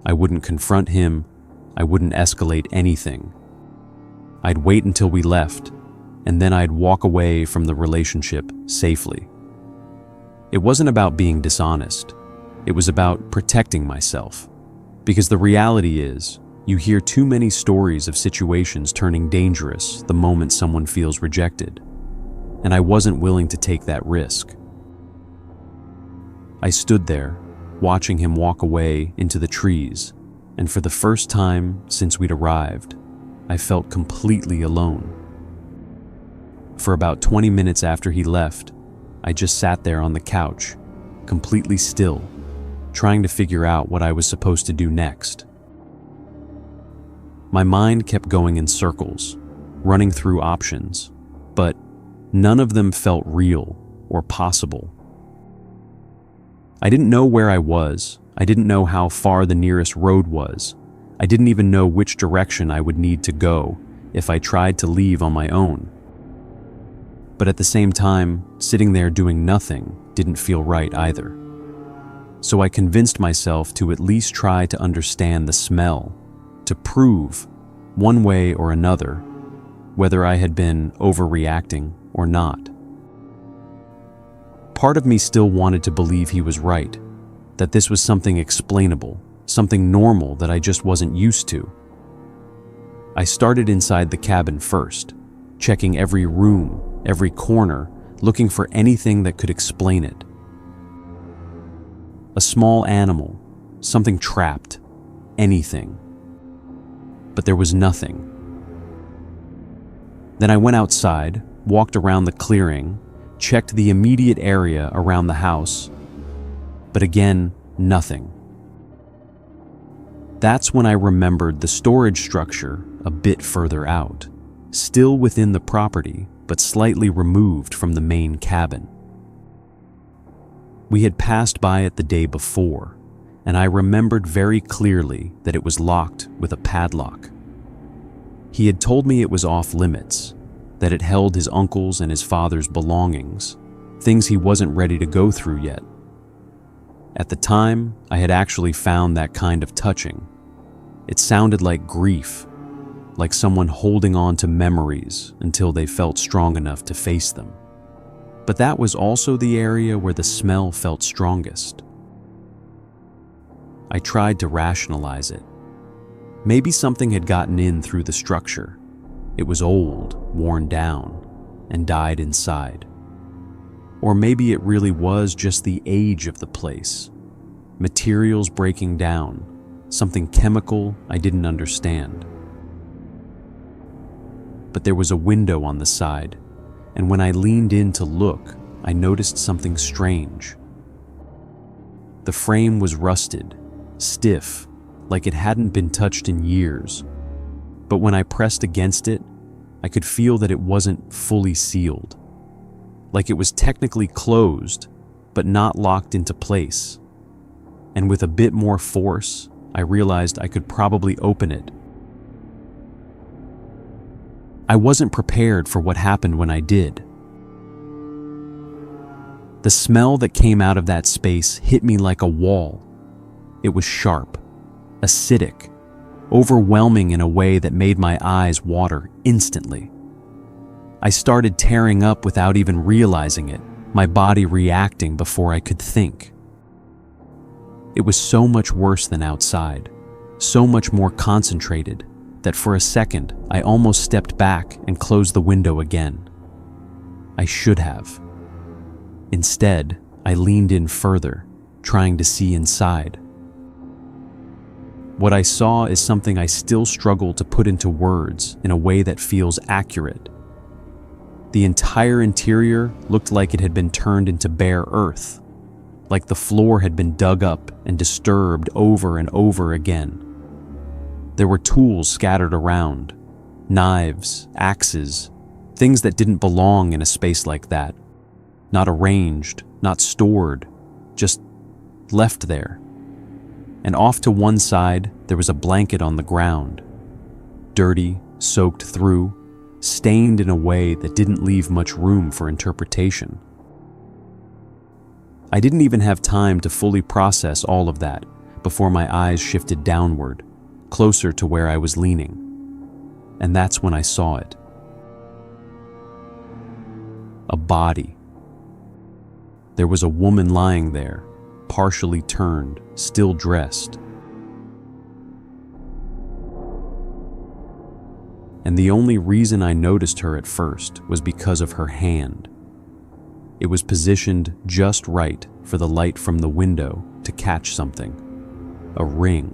I wouldn't confront him. I wouldn't escalate anything. I'd wait until we left, and then I'd walk away from the relationship safely. It wasn't about being dishonest. It was about protecting myself. Because the reality is, you hear too many stories of situations turning dangerous the moment someone feels rejected. And I wasn't willing to take that risk. I stood there, watching him walk away into the trees, and for the first time since we'd arrived, I felt completely alone. For about 20 minutes after he left, I just sat there on the couch, completely still, trying to figure out what I was supposed to do next. My mind kept going in circles, running through options, but none of them felt real or possible. I didn't know where I was. I didn't know how far the nearest road was. I didn't even know which direction I would need to go if I tried to leave on my own. But at the same time, sitting there doing nothing didn't feel right either. So I convinced myself to at least try to understand the smell, to prove, one way or another, whether I had been overreacting or not. Part of me still wanted to believe he was right, that this was something explainable, something normal that I just wasn't used to. I started inside the cabin first, checking every room, every corner, looking for anything that could explain it. A small animal, something trapped, anything. But there was nothing. Then I went outside, walked around the clearing, checked the immediate area around the house, but again, nothing. That's when I remembered the storage structure a bit further out, still within the property, but slightly removed from the main cabin. We had passed by it the day before, and I remembered very clearly that it was locked with a padlock. He had told me it was off limits, that it held his uncle's and his father's belongings, things he wasn't ready to go through yet. At the time, I had actually found that kind of touching. It sounded like grief, like someone holding on to memories until they felt strong enough to face them. But that was also the area where the smell felt strongest. I tried to rationalize it. Maybe something had gotten in through the structure. It was old, worn down, and died inside. Or maybe it really was just the age of the place. Materials breaking down, something chemical I didn't understand. But there was a window on the side, and when I leaned in to look, I noticed something strange. The frame was rusted, stiff, like it hadn't been touched in years. But when I pressed against it, I could feel that it wasn't fully sealed. Like it was technically closed, but not locked into place. And with a bit more force, I realized I could probably open it. I wasn't prepared for what happened when I did. The smell that came out of that space hit me like a wall. It was sharp, acidic, overwhelming in a way that made my eyes water instantly. I started tearing up without even realizing it, my body reacting before I could think. It was so much worse than outside, so much more concentrated, that for a second I almost stepped back and closed the window again. I should have. Instead, I leaned in further, trying to see inside. What I saw is something I still struggle to put into words in a way that feels accurate. The entire interior looked like it had been turned into bare earth, like the floor had been dug up and disturbed over and over again. There were tools scattered around, knives, axes, things that didn't belong in a space like that. Not arranged, not stored, just left there. And off to one side, there was a blanket on the ground. Dirty, soaked through, stained in a way that didn't leave much room for interpretation. I didn't even have time to fully process all of that before my eyes shifted downward, closer to where I was leaning. And that's when I saw it. A body. There was a woman lying there, partially turned, still dressed. And the only reason I noticed her at first was because of her hand. It was positioned just right for the light from the window to catch something. A ring.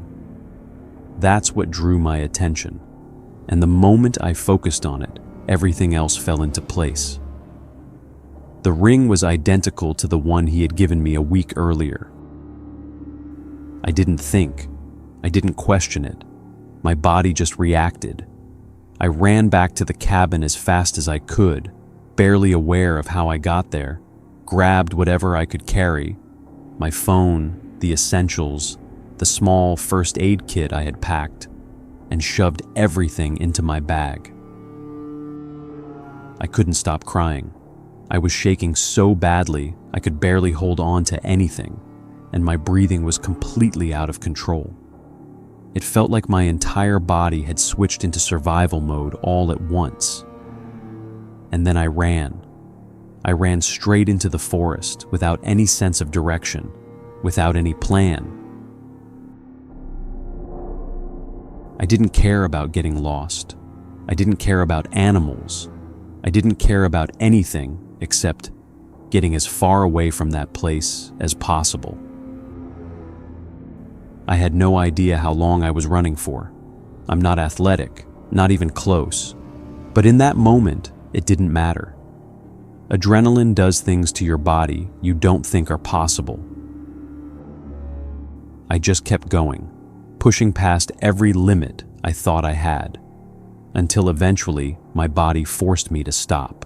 That's what drew my attention. And the moment I focused on it, everything else fell into place. The ring was identical to the one he had given me a week earlier. I didn't think. I didn't question it. My body just reacted. I ran back to the cabin as fast as I could, barely aware of how I got there, grabbed whatever I could carry, my phone, the essentials, the small first aid kit I had packed, and shoved everything into my bag. I couldn't stop crying. I was shaking so badly I could barely hold on to anything, and my breathing was completely out of control. It felt like my entire body had switched into survival mode all at once. And then I ran. I ran straight into the forest without any sense of direction, without any plan. I didn't care about getting lost. I didn't care about animals. I didn't care about anything except getting as far away from that place as possible. I had no idea how long I was running for. I'm not athletic, not even close. But in that moment, it didn't matter. Adrenaline does things to your body you don't think are possible. I just kept going, pushing past every limit I thought I had, until eventually my body forced me to stop.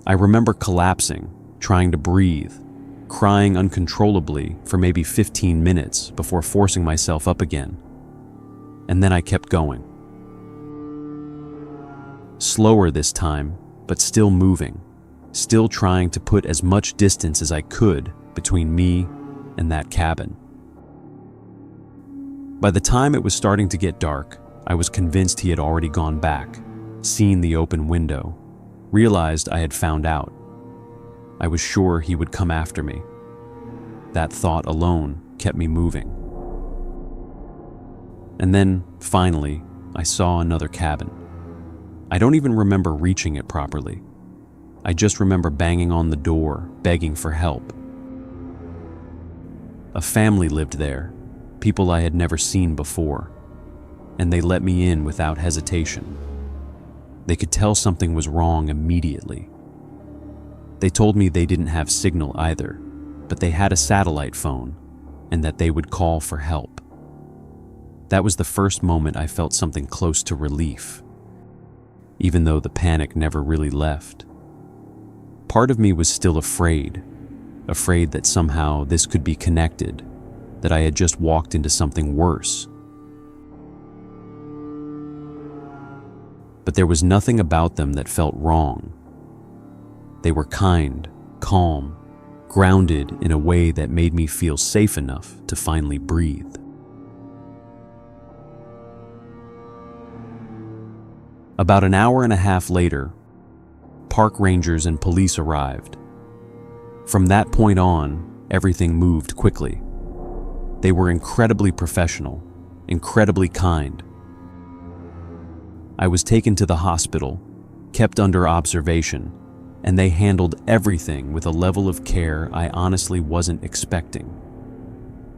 I remember collapsing, trying to breathe, crying uncontrollably for maybe 15 minutes before forcing myself up again. And then I kept going. Slower this time, but still moving, still trying to put as much distance as I could between me and that cabin. By the time it was starting to get dark, I was convinced he had already gone back, seen the open window, realized I had found out. I was sure he would come after me. That thought alone kept me moving. And then, finally, I saw another cabin. I don't even remember reaching it properly. I just remember banging on the door, begging for help. A family lived there, people I had never seen before, and they let me in without hesitation. They could tell something was wrong immediately. They told me they didn't have signal either, but they had a satellite phone and that they would call for help. That was the first moment I felt something close to relief, even though the panic never really left. Part of me was still afraid that somehow this could be connected, that I had just walked into something worse. But there was nothing about them that felt wrong. They were kind, calm, grounded in a way that made me feel safe enough to finally breathe. About an hour and a half later, park rangers and police arrived. From that point on, everything moved quickly. They were incredibly professional, incredibly kind. I was taken to the hospital, kept under observation, and they handled everything with a level of care I honestly wasn't expecting.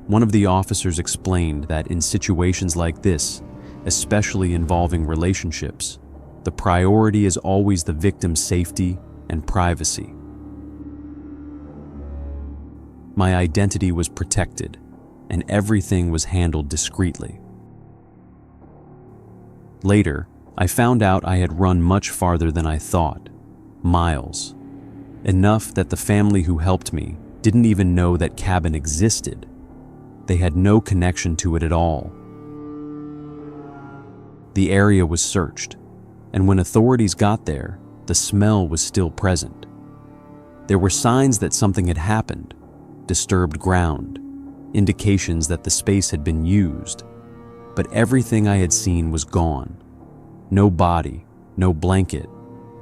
One of the officers explained that in situations like this, especially involving relationships, the priority is always the victim's safety and privacy. My identity was protected, and everything was handled discreetly. Later, I found out I had run much farther than I thought, miles. Enough that the family who helped me didn't even know that cabin existed. They had no connection to it at all. The area was searched, and when authorities got there, the smell was still present. There were signs that something had happened, disturbed ground, indications that the space had been used, but everything I had seen was gone. No body, no blanket,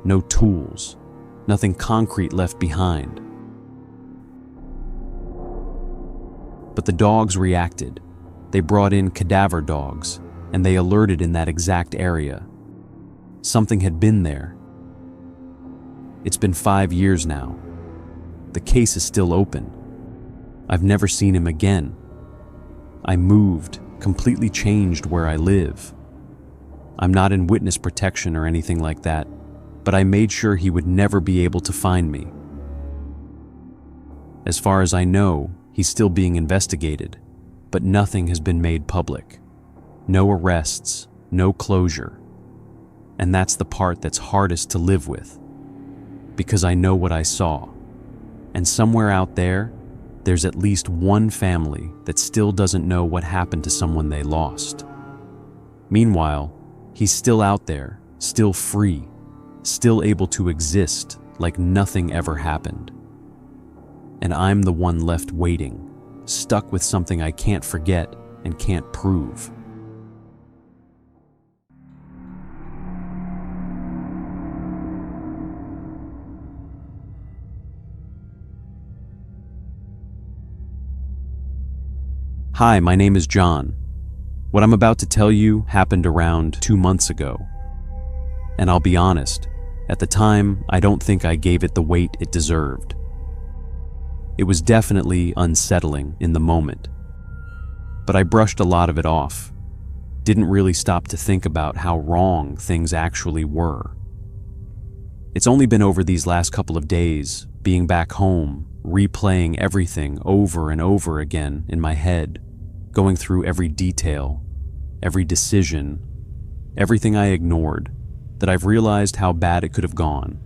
no tools, nothing concrete left behind. But the dogs reacted. They brought in cadaver dogs, and they alerted in that exact area. Something had been there. It's been 5 years now. The case is still open. I've never seen him again. I moved, completely changed where I live. I'm not in witness protection or anything like that, but I made sure he would never be able to find me. As far as I know, he's still being investigated, but nothing has been made public. No arrests, no closure. And that's the part that's hardest to live with, because I know what I saw. And somewhere out there, there's at least one family that still doesn't know what happened to someone they lost. Meanwhile, he's still out there, still free, still able to exist like nothing ever happened. And I'm the one left waiting, stuck with something I can't forget and can't prove. Hi, my name is John. What I'm about to tell you happened around 2 months ago. And I'll be honest, at the time, I don't think I gave it the weight it deserved. It was definitely unsettling in the moment. But I brushed a lot of it off, didn't really stop to think about how wrong things actually were. It's only been over these last couple of days, being back home, replaying everything over and over again in my head, going through every detail, every decision, everything I ignored, that I've realized how bad it could have gone.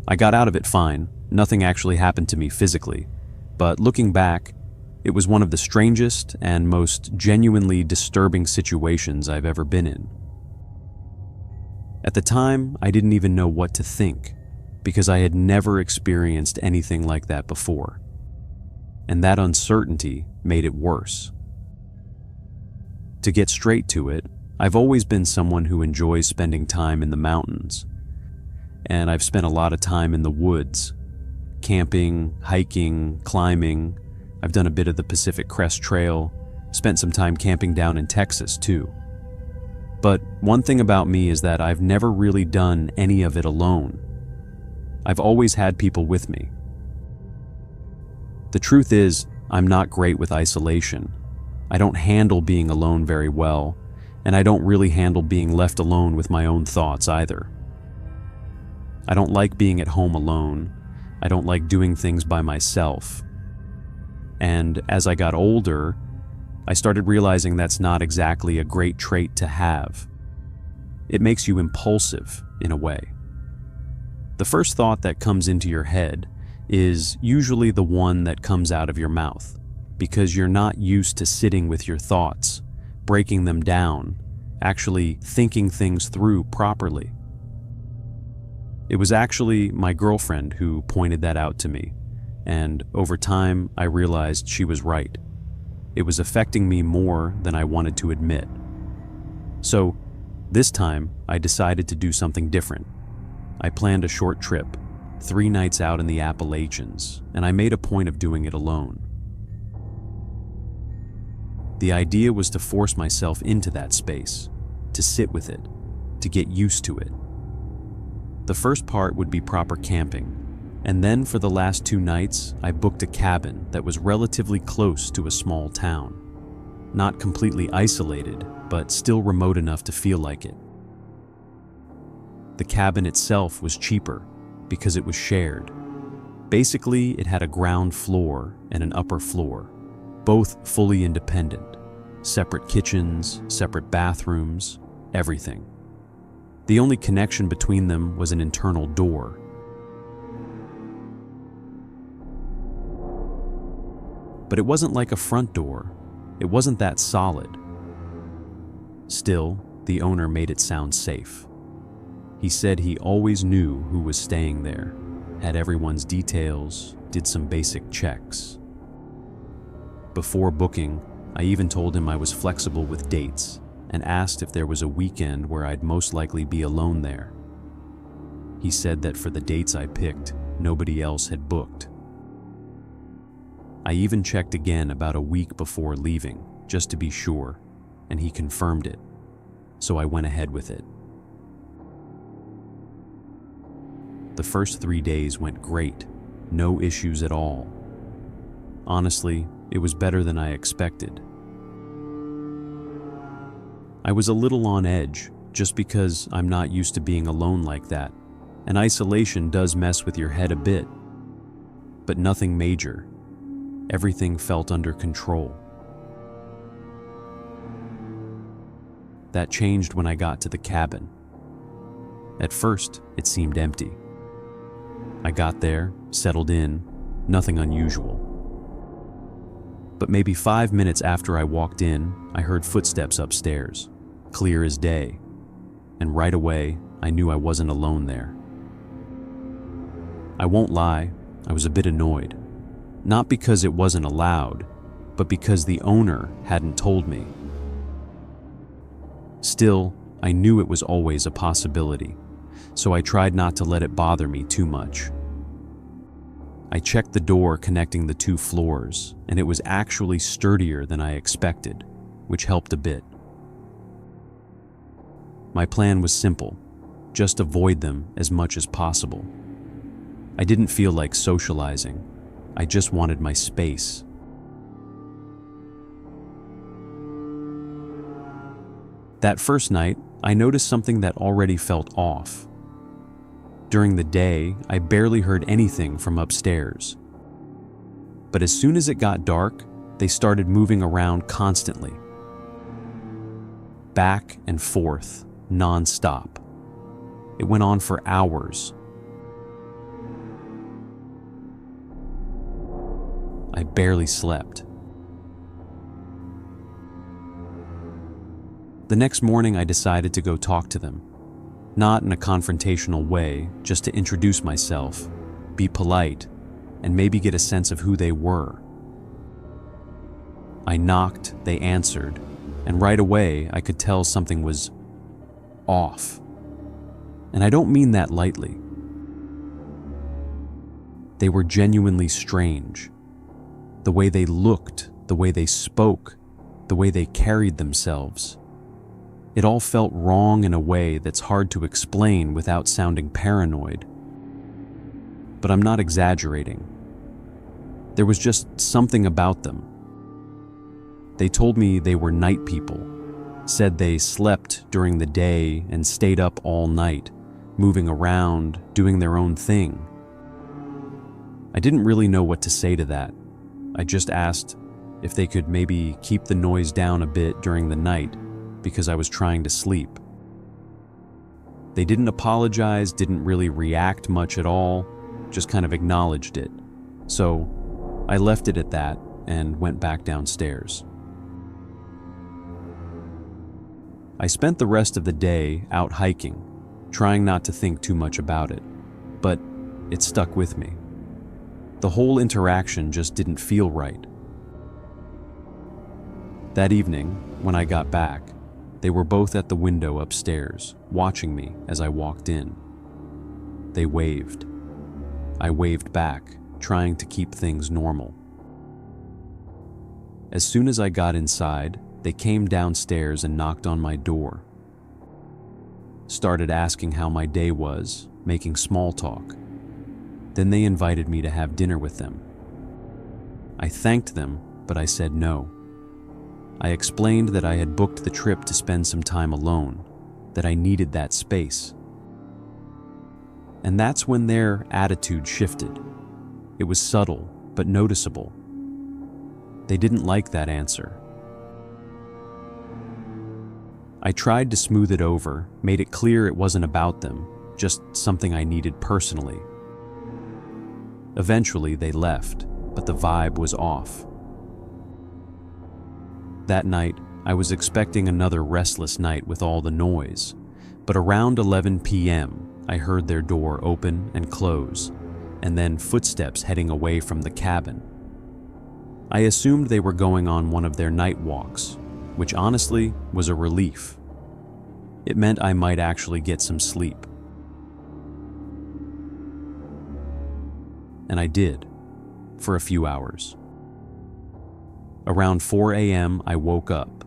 I got out of it fine. Nothing actually happened to me physically, But looking back, it was one of the strangest and most genuinely disturbing situations I've ever been in. At the time, I didn't even know what to think, because I had never experienced anything like that before. And that uncertainty made it worse. To get straight to it, I've always been someone who enjoys spending time in the mountains. And I've spent a lot of time in the woods, camping, hiking, climbing. I've done a bit of the Pacific Crest Trail, spent some time camping down in Texas too. But one thing about me is that I've never really done any of it alone. I've always had people with me. The truth is, I'm not great with isolation. I don't handle being alone very well, and I don't really handle being left alone with my own thoughts either. I don't like being at home alone. I don't like doing things by myself. And as I got older, I started realizing that's not exactly a great trait to have. It makes you impulsive, in a way. The first thought that comes into your head is usually the one that comes out of your mouth, because you're not used to sitting with your thoughts, breaking them down, actually thinking things through properly. It was actually my girlfriend who pointed that out to me, and over time I realized she was right. It was affecting me more than I wanted to admit. So, this time I decided to do something different. I planned a short trip, 3 nights out in the Appalachians, and I made a point of doing it alone. The idea was to force myself into that space, to sit with it, to get used to it. The first part would be proper camping, and then for the last 2 nights, I booked a cabin that was relatively close to a small town. Not completely isolated, but still remote enough to feel like it. The cabin itself was cheaper because it was shared. Basically, it had a ground floor and an upper floor, both fully independent. Separate kitchens, separate bathrooms, everything. The only connection between them was an internal door. But it wasn't like a front door. It wasn't that solid. Still, the owner made it sound safe. He said he always knew who was staying there, had everyone's details, did some basic checks. Before booking, I even told him I was flexible with dates and asked if there was a weekend where I'd most likely be alone there. He said that for the dates I picked, nobody else had booked. I even checked again about a week before leaving, just to be sure, and he confirmed it, so I went ahead with it. The first 3 days went great, no issues at all. Honestly, it was better than I expected. I was a little on edge, just because I'm not used to being alone like that, and isolation does mess with your head a bit. But nothing major. Everything felt under control. That changed when I got to the cabin. At first, it seemed empty. I got there, settled in, nothing unusual. But maybe 5 minutes after I walked in, I heard footsteps upstairs, clear as day, and right away, I knew I wasn't alone there. I won't lie, I was a bit annoyed. Not because it wasn't allowed, but because the owner hadn't told me. Still, I knew it was always a possibility, so I tried not to let it bother me too much. I checked the door connecting the 2 floors, and it was actually sturdier than I expected, which helped a bit. My plan was simple, just avoid them as much as possible. I didn't feel like socializing. I just wanted my space. That first night, I noticed something that already felt off. During the day, I barely heard anything from upstairs. But as soon as it got dark, they started moving around constantly. Back and forth, non-stop. It went on for hours. I barely slept. The next morning, I decided to go talk to them. Not in a confrontational way, just to introduce myself, be polite, and maybe get a sense of who they were. I knocked, they answered, and right away I could tell something was off. And I don't mean that lightly. They were genuinely strange. The way they looked, the way they spoke, the way they carried themselves. It all felt wrong in a way that's hard to explain without sounding paranoid. But I'm not exaggerating. There was just something about them. They told me they were night people, said they slept during the day and stayed up all night, moving around, doing their own thing. I didn't really know what to say to that. I just asked if they could maybe keep the noise down a bit during the night, because I was trying to sleep. They didn't apologize, didn't really react much at all, just kind of acknowledged it. So I left it at that and went back downstairs. I spent the rest of the day out hiking, trying not to think too much about it, but it stuck with me. The whole interaction just didn't feel right. That evening, when I got back, they were both at the window upstairs, watching me as I walked in. They waved. I waved back, trying to keep things normal. As soon as I got inside, they came downstairs and knocked on my door. Started asking how my day was, making small talk. Then they invited me to have dinner with them. I thanked them, but I said no. I explained that I had booked the trip to spend some time alone, that I needed that space. And that's when their attitude shifted. It was subtle, but noticeable. They didn't like that answer. I tried to smooth it over, made it clear it wasn't about them, just something I needed personally. Eventually, they left, but the vibe was off. That night, I was expecting another restless night with all the noise, but around 11 p.m., I heard their door open and close, and then footsteps heading away from the cabin. I assumed they were going on one of their night walks, which honestly was a relief. It meant I might actually get some sleep. And I did, for a few hours. Around 4 a.m., I woke up.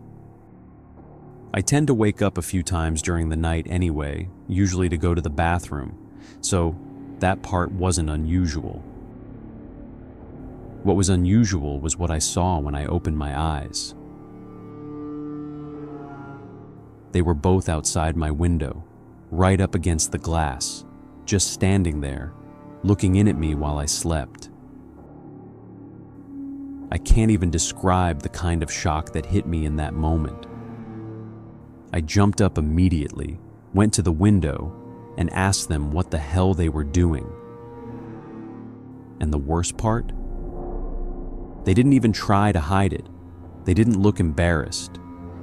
I tend to wake up a few times during the night anyway, usually to go to the bathroom, so that part wasn't unusual. What was unusual was what I saw when I opened my eyes. They were both outside my window, right up against the glass, just standing there, looking in at me while I slept. I can't even describe the kind of shock that hit me in that moment. I jumped up immediately, went to the window, and asked them what the hell they were doing. And the worst part? They didn't even try to hide it. They didn't look embarrassed,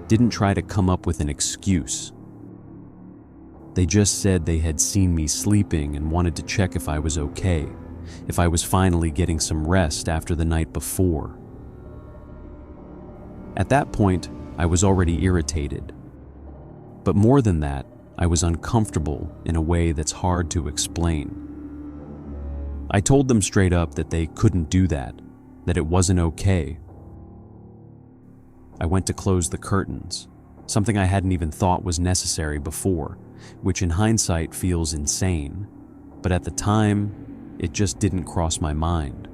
didn't try to come up with an excuse. They just said they had seen me sleeping and wanted to check if I was okay, if I was finally getting some rest after the night before. At that point, I was already irritated. But more than that, I was uncomfortable in a way that's hard to explain. I told them straight up that they couldn't do that it wasn't okay. I went to close the curtains, something I hadn't even thought was necessary before, which in hindsight feels insane, but at the time, it just didn't cross my mind.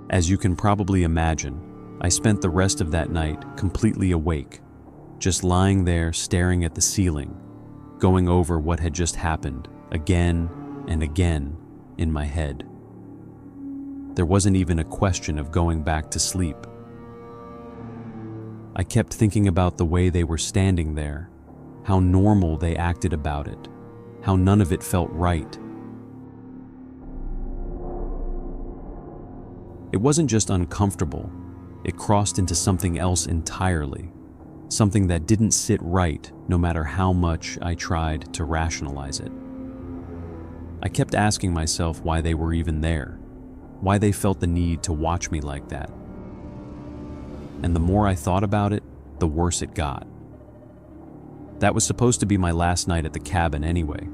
As you can probably imagine, I spent the rest of that night completely awake, just lying there staring at the ceiling, going over what had just happened again and again in my head. There wasn't even a question of going back to sleep. I kept thinking about the way they were standing there, how normal they acted about it, how none of it felt right. It wasn't just uncomfortable, it crossed into something else entirely, something that didn't sit right no matter how much I tried to rationalize it. I kept asking myself why they were even there, why they felt the need to watch me like that. And the more I thought about it, the worse it got. That was supposed to be my last night at the cabin anyway,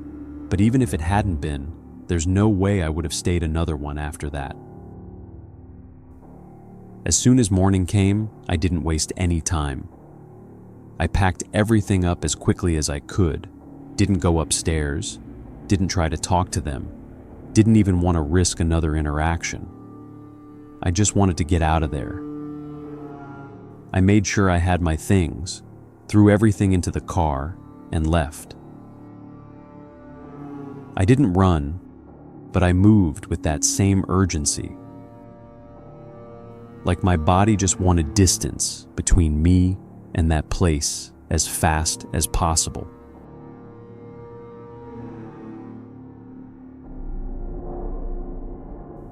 but even if it hadn't been, there's no way I would have stayed another one after that. As soon as morning came, I didn't waste any time. I packed everything up as quickly as I could, didn't go upstairs, didn't try to talk to them, didn't even want to risk another interaction. I just wanted to get out of there. I made sure I had my things, threw everything into the car, and left. I didn't run, but I moved with that same urgency. Like my body just wanted distance between me and that place as fast as possible.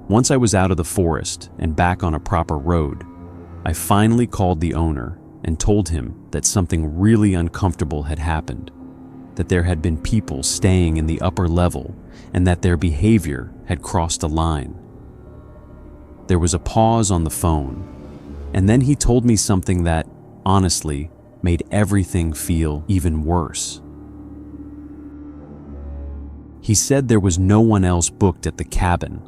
Once I was out of the forest and back on a proper road, I finally called the owner and told him that something really uncomfortable had happened, that there had been people staying in the upper level and that their behavior had crossed a line. There was a pause on the phone, and then he told me something that, honestly, made everything feel even worse. He said there was no one else booked at the cabin.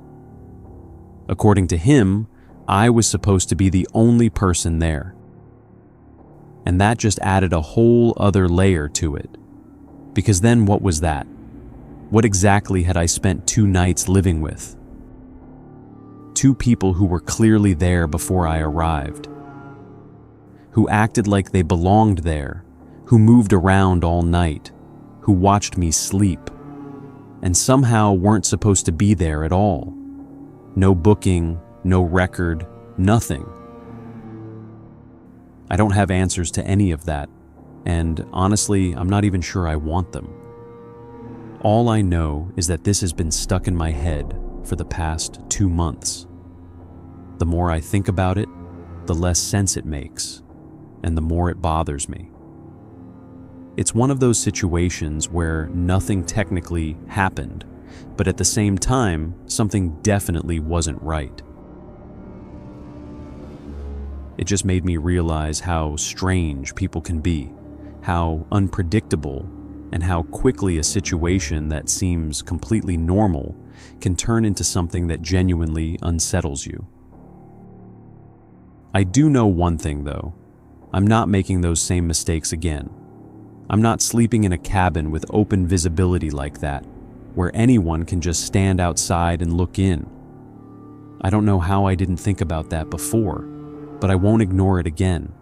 According to him, I was supposed to be the only person there. And that just added a whole other layer to it. Because then what was that? What exactly had I spent 2 nights living with? 2 people who were clearly there before I arrived, who acted like they belonged there, who moved around all night, who watched me sleep, and somehow weren't supposed to be there at all. No booking, no record, nothing. I don't have answers to any of that, and honestly, I'm not even sure I want them. All I know is that this has been stuck in my head for the past 2 months. The more I think about it, the less sense it makes, and the more it bothers me. It's one of those situations where nothing technically happened, but at the same time, something definitely wasn't right. It just made me realize how strange people can be, how unpredictable, and how quickly a situation that seems completely normal can turn into something that genuinely unsettles you. I do know one thing though. I'm not making those same mistakes again. I'm not sleeping in a cabin with open visibility like that, where anyone can just stand outside and look in. I don't know how I didn't think about that before, but I won't ignore it again.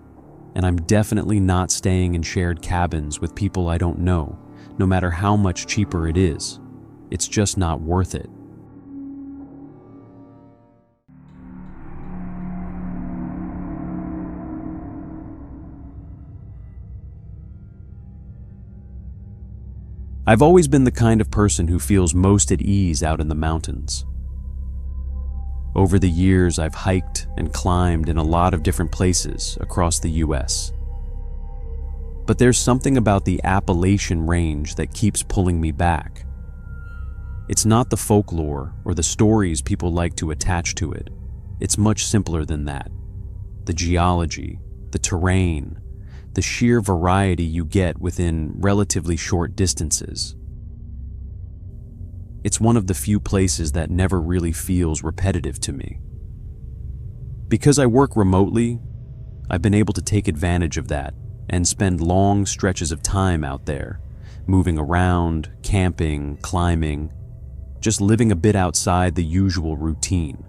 And I'm definitely not staying in shared cabins with people I don't know, no matter how much cheaper it is. It's just not worth it. I've always been the kind of person who feels most at ease out in the mountains. Over the years, I've hiked and climbed in a lot of different places across the US. But there's something about the Appalachian range that keeps pulling me back. It's not the folklore or the stories people like to attach to it. It's much simpler than that. The geology, the terrain, the sheer variety you get within relatively short distances. It's one of the few places that never really feels repetitive to me. Because I work remotely, I've been able to take advantage of that and spend long stretches of time out there, moving around, camping, climbing, just living a bit outside the usual routine.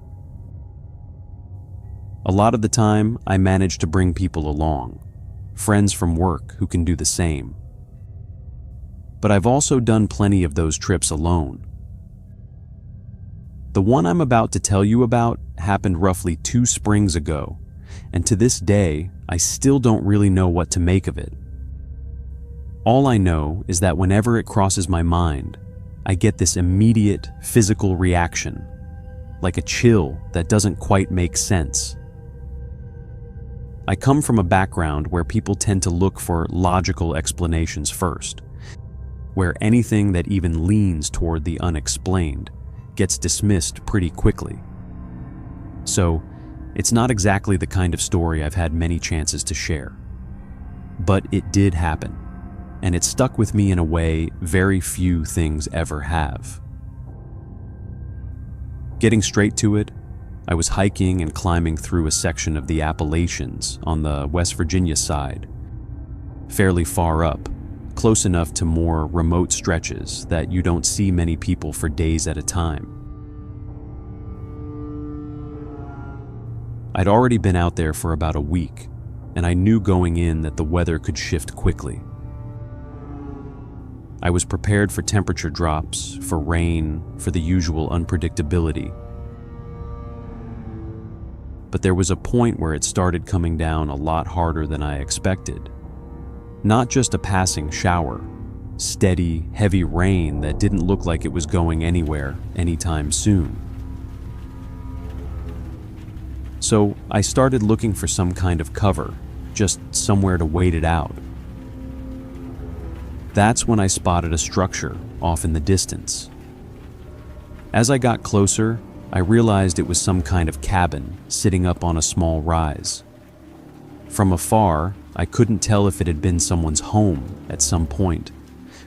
A lot of the time, I manage to bring people along, friends from work who can do the same. But I've also done plenty of those trips alone. The one I'm about to tell you about happened roughly 2 springs ago, and to this day, I still don't really know what to make of it. All I know is that whenever it crosses my mind, I get this immediate physical reaction, like a chill that doesn't quite make sense. I come from a background where people tend to look for logical explanations first, where anything that even leans toward the unexplained gets dismissed pretty quickly. So, it's not exactly the kind of story I've had many chances to share. But it did happen, and it stuck with me in a way very few things ever have. Getting straight to it, I was hiking and climbing through a section of the Appalachians on the West Virginia side, fairly far up, close enough to more remote stretches that you don't see many people for days at a time. I'd already been out there for about a week, and I knew going in that the weather could shift quickly. I was prepared for temperature drops, for rain, for the usual unpredictability. But there was a point where it started coming down a lot harder than I expected. Not just a passing shower, steady, heavy rain that didn't look like it was going anywhere anytime soon. So I started looking for some kind of cover, just somewhere to wait it out. That's when I spotted a structure off in the distance. As I got closer, I realized it was some kind of cabin sitting up on a small rise. From afar, I couldn't tell if it had been someone's home at some point,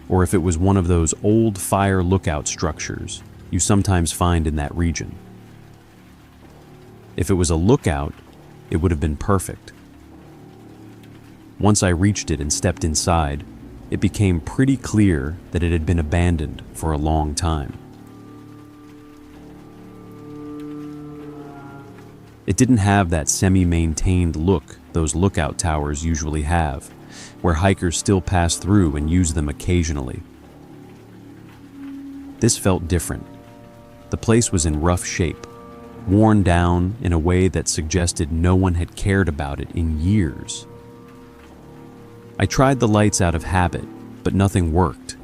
or if it was one of those old fire lookout structures you sometimes find in that region. If it was a lookout, it would have been perfect. Once I reached it and stepped inside, it became pretty clear that it had been abandoned for a long time. It didn't have that semi-maintained look those lookout towers usually have, where hikers still pass through and use them occasionally. This felt different. The place was in rough shape, worn down in a way that suggested no one had cared about it in years. I tried the lights out of habit, but nothing worked.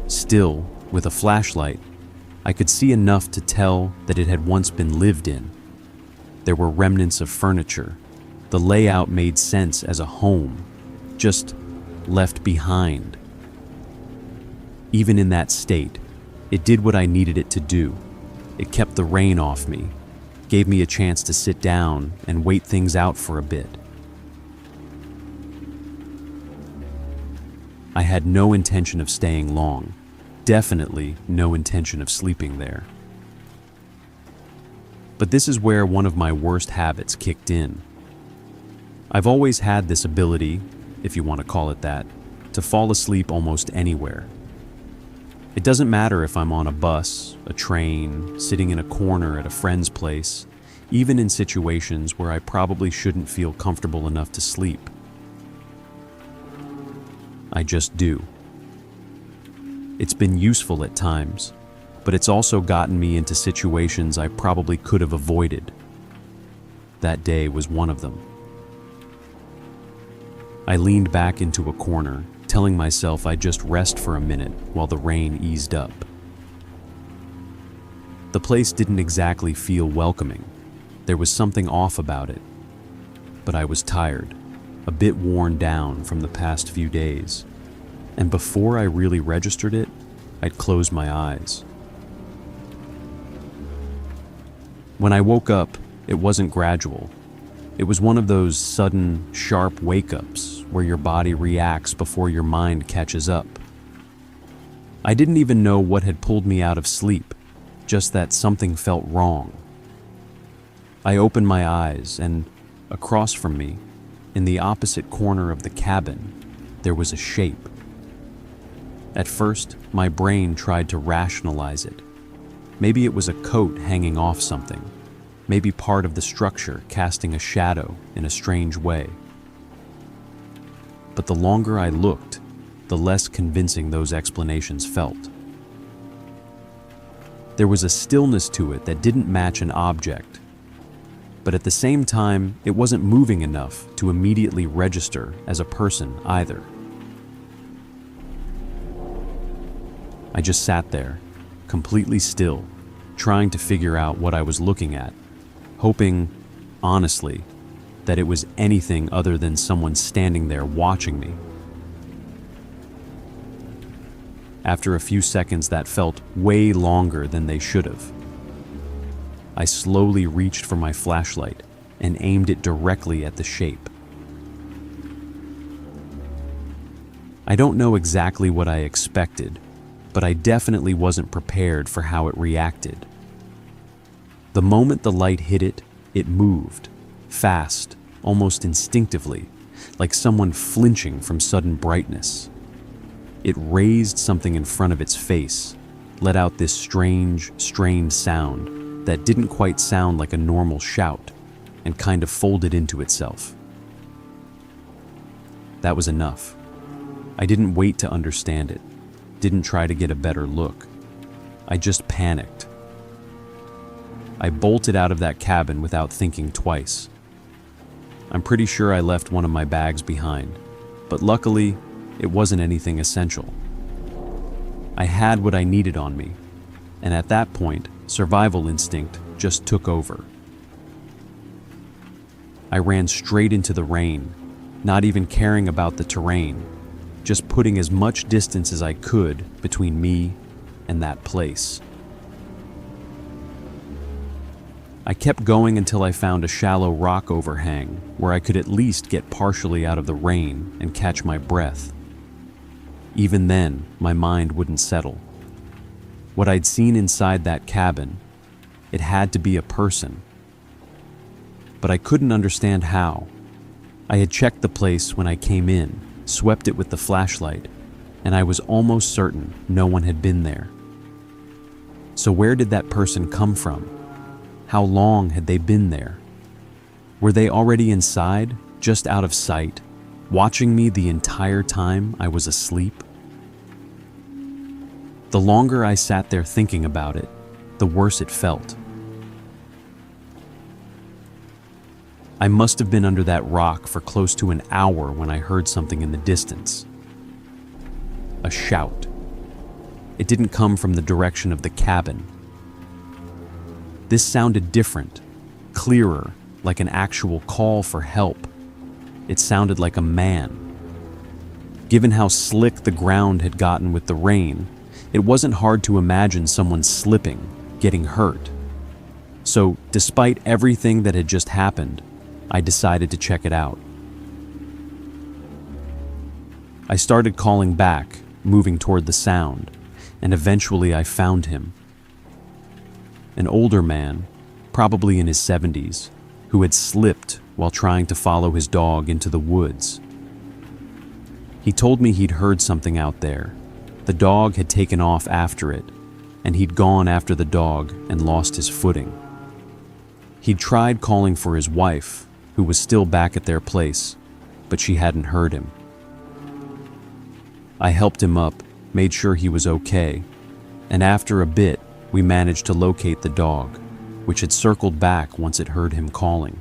Still, with a flashlight, I could see enough to tell that it had once been lived in. There were remnants of furniture. The layout made sense as a home, just left behind. Even in that state, it did what I needed it to do. It kept the rain off me, gave me a chance to sit down and wait things out for a bit. I had no intention of staying long, definitely no intention of sleeping there. But this is where one of my worst habits kicked in. I've always had this ability, if you want to call it that, to fall asleep almost anywhere. It doesn't matter if I'm on a bus, a train, sitting in a corner at a friend's place, even in situations where I probably shouldn't feel comfortable enough to sleep. I just do. It's been useful at times, but it's also gotten me into situations I probably could have avoided. That day was one of them. I leaned back into a corner, telling myself I'd just rest for a minute while the rain eased up. The place didn't exactly feel welcoming. There was something off about it. But I was tired, a bit worn down from the past few days. And before I really registered it, I'd closed my eyes. When I woke up, it wasn't gradual. It was one of those sudden, sharp wake-ups where your body reacts before your mind catches up. I didn't even know what had pulled me out of sleep, just that something felt wrong. I opened my eyes and, across from me, in the opposite corner of the cabin, there was a shape. At first, my brain tried to rationalize it. Maybe it was a coat hanging off something. Maybe part of the structure casting a shadow in a strange way. But the longer I looked, the less convincing those explanations felt. There was a stillness to it that didn't match an object, but at the same time, it wasn't moving enough to immediately register as a person either. I just sat there, completely still, trying to figure out what I was looking at, hoping, honestly, that it was anything other than someone standing there watching me. After a few seconds that felt way longer than they should have, I slowly reached for my flashlight and aimed it directly at the shape. I don't know exactly what I expected, but I definitely wasn't prepared for how it reacted. The moment the light hit it, it moved, fast, almost instinctively, like someone flinching from sudden brightness. It raised something in front of its face, let out this strange, strained sound that didn't quite sound like a normal shout, and kind of folded into itself. That was enough. I didn't wait to understand it, didn't try to get a better look. I just panicked. I bolted out of that cabin without thinking twice. I'm pretty sure I left one of my bags behind, but luckily, it wasn't anything essential. I had what I needed on me, and at that point, survival instinct just took over. I ran straight into the rain, not even caring about the terrain, just putting as much distance as I could between me and that place. I kept going until I found a shallow rock overhang where I could at least get partially out of the rain and catch my breath. Even then, my mind wouldn't settle. What I'd seen inside that cabin, it had to be a person. But I couldn't understand how. I had checked the place when I came in, swept it with the flashlight, and I was almost certain no one had been there. So where did that person come from? How long had they been there? Were they already inside, just out of sight, watching me the entire time I was asleep? The longer I sat there thinking about it, the worse it felt. I must have been under that rock for close to an hour when I heard something in the distance. A shout. It didn't come from the direction of the cabin. This sounded different, clearer, like an actual call for help. It sounded like a man. Given how slick the ground had gotten with the rain, it wasn't hard to imagine someone slipping, getting hurt. So, despite everything that had just happened, I decided to check it out. I started calling back, moving toward the sound, and eventually I found him. An older man, probably in his 70s, who had slipped while trying to follow his dog into the woods. He told me he'd heard something out there. The dog had taken off after it, and he'd gone after the dog and lost his footing. He'd tried calling for his wife, who was still back at their place, but she hadn't heard him. I helped him up, made sure he was okay, and after a bit, we managed to locate the dog, which had circled back once it heard him calling.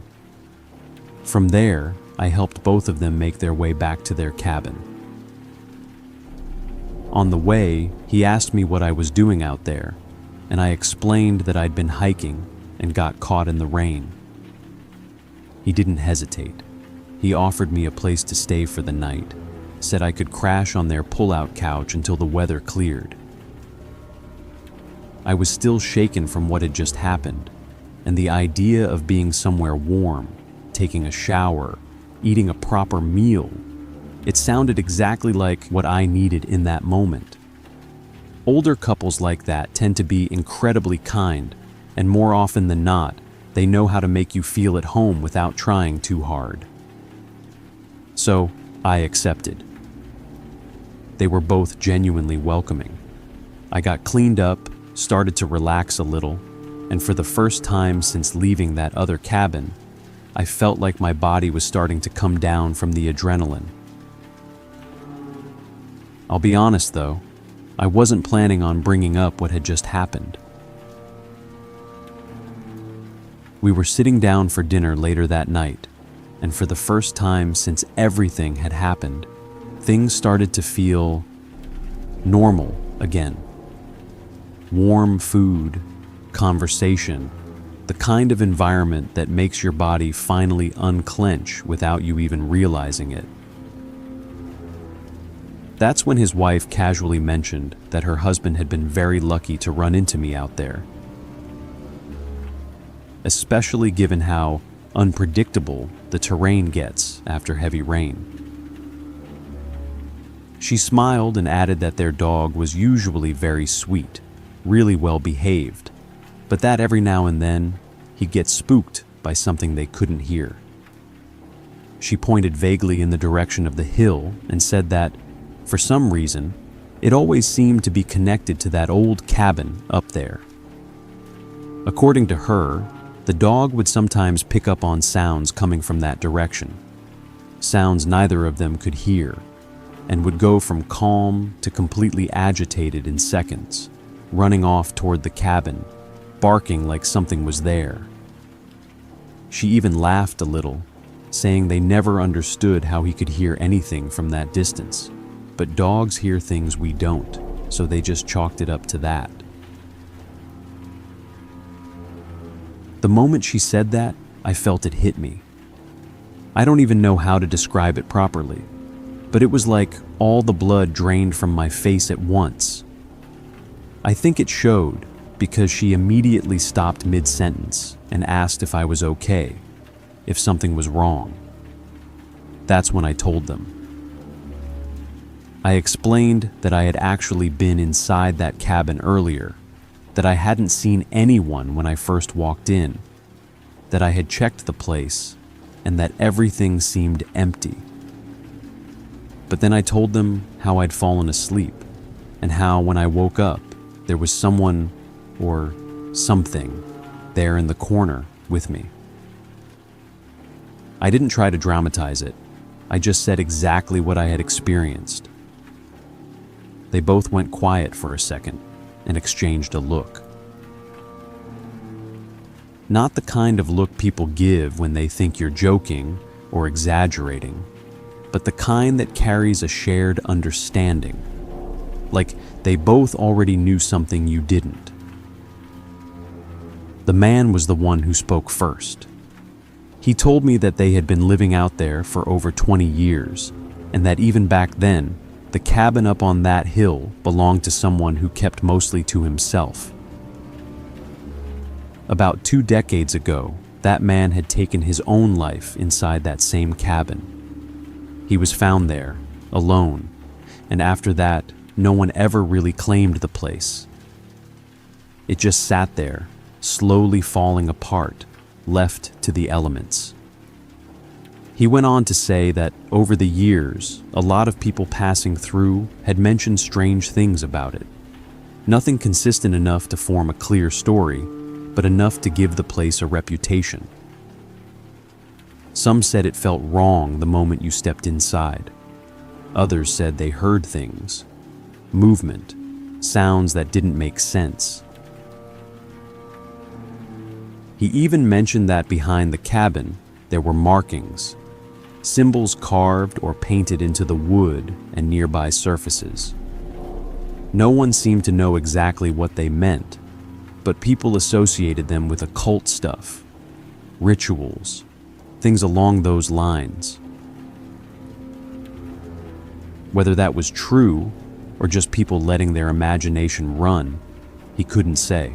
From there, I helped both of them make their way back to their cabin. On the way, he asked me what I was doing out there, and I explained that I'd been hiking and got caught in the rain. He didn't hesitate. He offered me a place to stay for the night, said I could crash on their pull-out couch until the weather cleared. I was still shaken from what had just happened, and the idea of being somewhere warm, taking a shower, eating a proper meal, it sounded exactly like what I needed in that moment. Older couples like that tend to be incredibly kind, and more often than not, they know how to make you feel at home without trying too hard. So, I accepted. They were both genuinely welcoming. I got cleaned up, started to relax a little, and for the first time since leaving that other cabin, I felt like my body was starting to come down from the adrenaline. I'll be honest though, I wasn't planning on bringing up what had just happened. We were sitting down for dinner later that night, and for the first time since everything had happened, things started to feel normal again. Warm food, conversation, the kind of environment that makes your body finally unclench without you even realizing it. That's when his wife casually mentioned that her husband had been very lucky to run into me out there, especially given how unpredictable the terrain gets after heavy rain. She smiled and added that their dog was usually very sweet, really well behaved, but that every now and then he'd get spooked by something they couldn't hear. She pointed vaguely in the direction of the hill and said that, for some reason, it always seemed to be connected to that old cabin up there. According to her, the dog would sometimes pick up on sounds coming from that direction, sounds neither of them could hear, and would go from calm to completely agitated in seconds, running off toward the cabin, barking like something was there. She even laughed a little, saying they never understood how he could hear anything from that distance, but dogs hear things we don't, so they just chalked it up to that. The moment she said that, I felt it hit me. I don't even know how to describe it properly, but it was like all the blood drained from my face at once. I think it showed because she immediately stopped mid-sentence and asked if I was okay, if something was wrong. That's when I told them. I explained that I had actually been inside that cabin earlier, that I hadn't seen anyone when I first walked in, that I had checked the place, and that everything seemed empty. But then I told them how I'd fallen asleep, and how when I woke up, there was someone, or something, there in the corner with me. I didn't try to dramatize it. I just said exactly what I had experienced. They both went quiet for a second and exchanged a look. Not the kind of look people give when they think you're joking or exaggerating, but the kind that carries a shared understanding, like they both already knew something you didn't. The man was the one who spoke first. He told me that they had been living out there for over 20 years, and that even back then, the cabin up on that hill belonged to someone who kept mostly to himself. About 2 decades ago, that man had taken his own life inside that same cabin. He was found there, alone, and after that, no one ever really claimed the place. It just sat there, slowly falling apart, left to the elements. He went on to say that over the years, a lot of people passing through had mentioned strange things about it. Nothing consistent enough to form a clear story, but enough to give the place a reputation. Some said it felt wrong the moment you stepped inside. Others said they heard things, movement, sounds that didn't make sense. He even mentioned that behind the cabin, there were markings, symbols carved or painted into the wood and nearby surfaces. No one seemed to know exactly what they meant, but people associated them with occult stuff, rituals, things along those lines. Whether that was true or just people letting their imagination run, he couldn't say.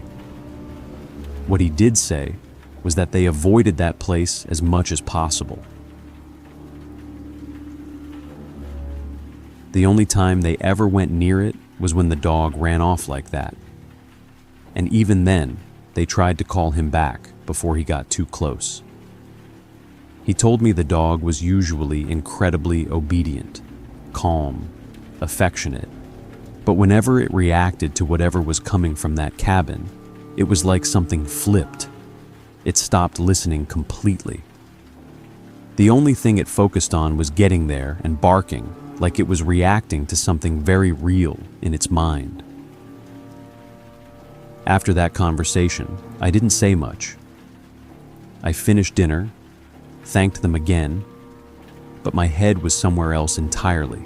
What he did say was that they avoided that place as much as possible. The only time they ever went near it was when the dog ran off like that. And even then, they tried to call him back before he got too close. He told me the dog was usually incredibly obedient, calm, affectionate, but whenever it reacted to whatever was coming from that cabin, it was like something flipped. It stopped listening completely. The only thing it focused on was getting there and barking, like it was reacting to something very real in its mind. After that conversation, I didn't say much. I finished dinner, thanked them again, but my head was somewhere else entirely.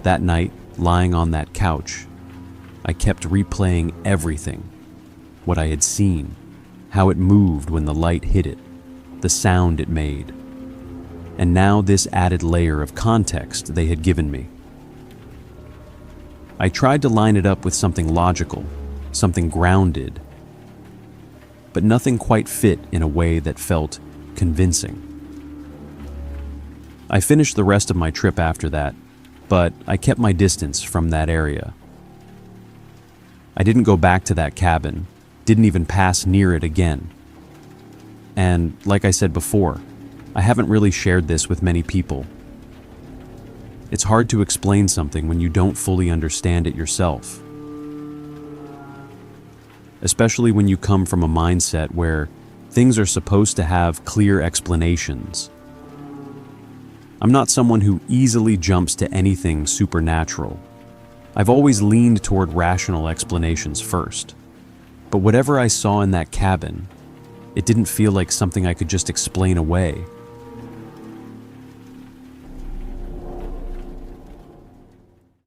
That night, lying on that couch, I kept replaying everything, what I had seen, how it moved when the light hit it, the sound it made. And now this added layer of context they had given me. I tried to line it up with something logical, something grounded, but nothing quite fit in a way that felt convincing. I finished the rest of my trip after that, but I kept my distance from that area. I didn't go back to that cabin, didn't even pass near it again. And like I said before, I haven't really shared this with many people. It's hard to explain something when you don't fully understand it yourself. Especially when you come from a mindset where things are supposed to have clear explanations. I'm not someone who easily jumps to anything supernatural. I've always leaned toward rational explanations first. But whatever I saw in that cabin, it didn't feel like something I could just explain away.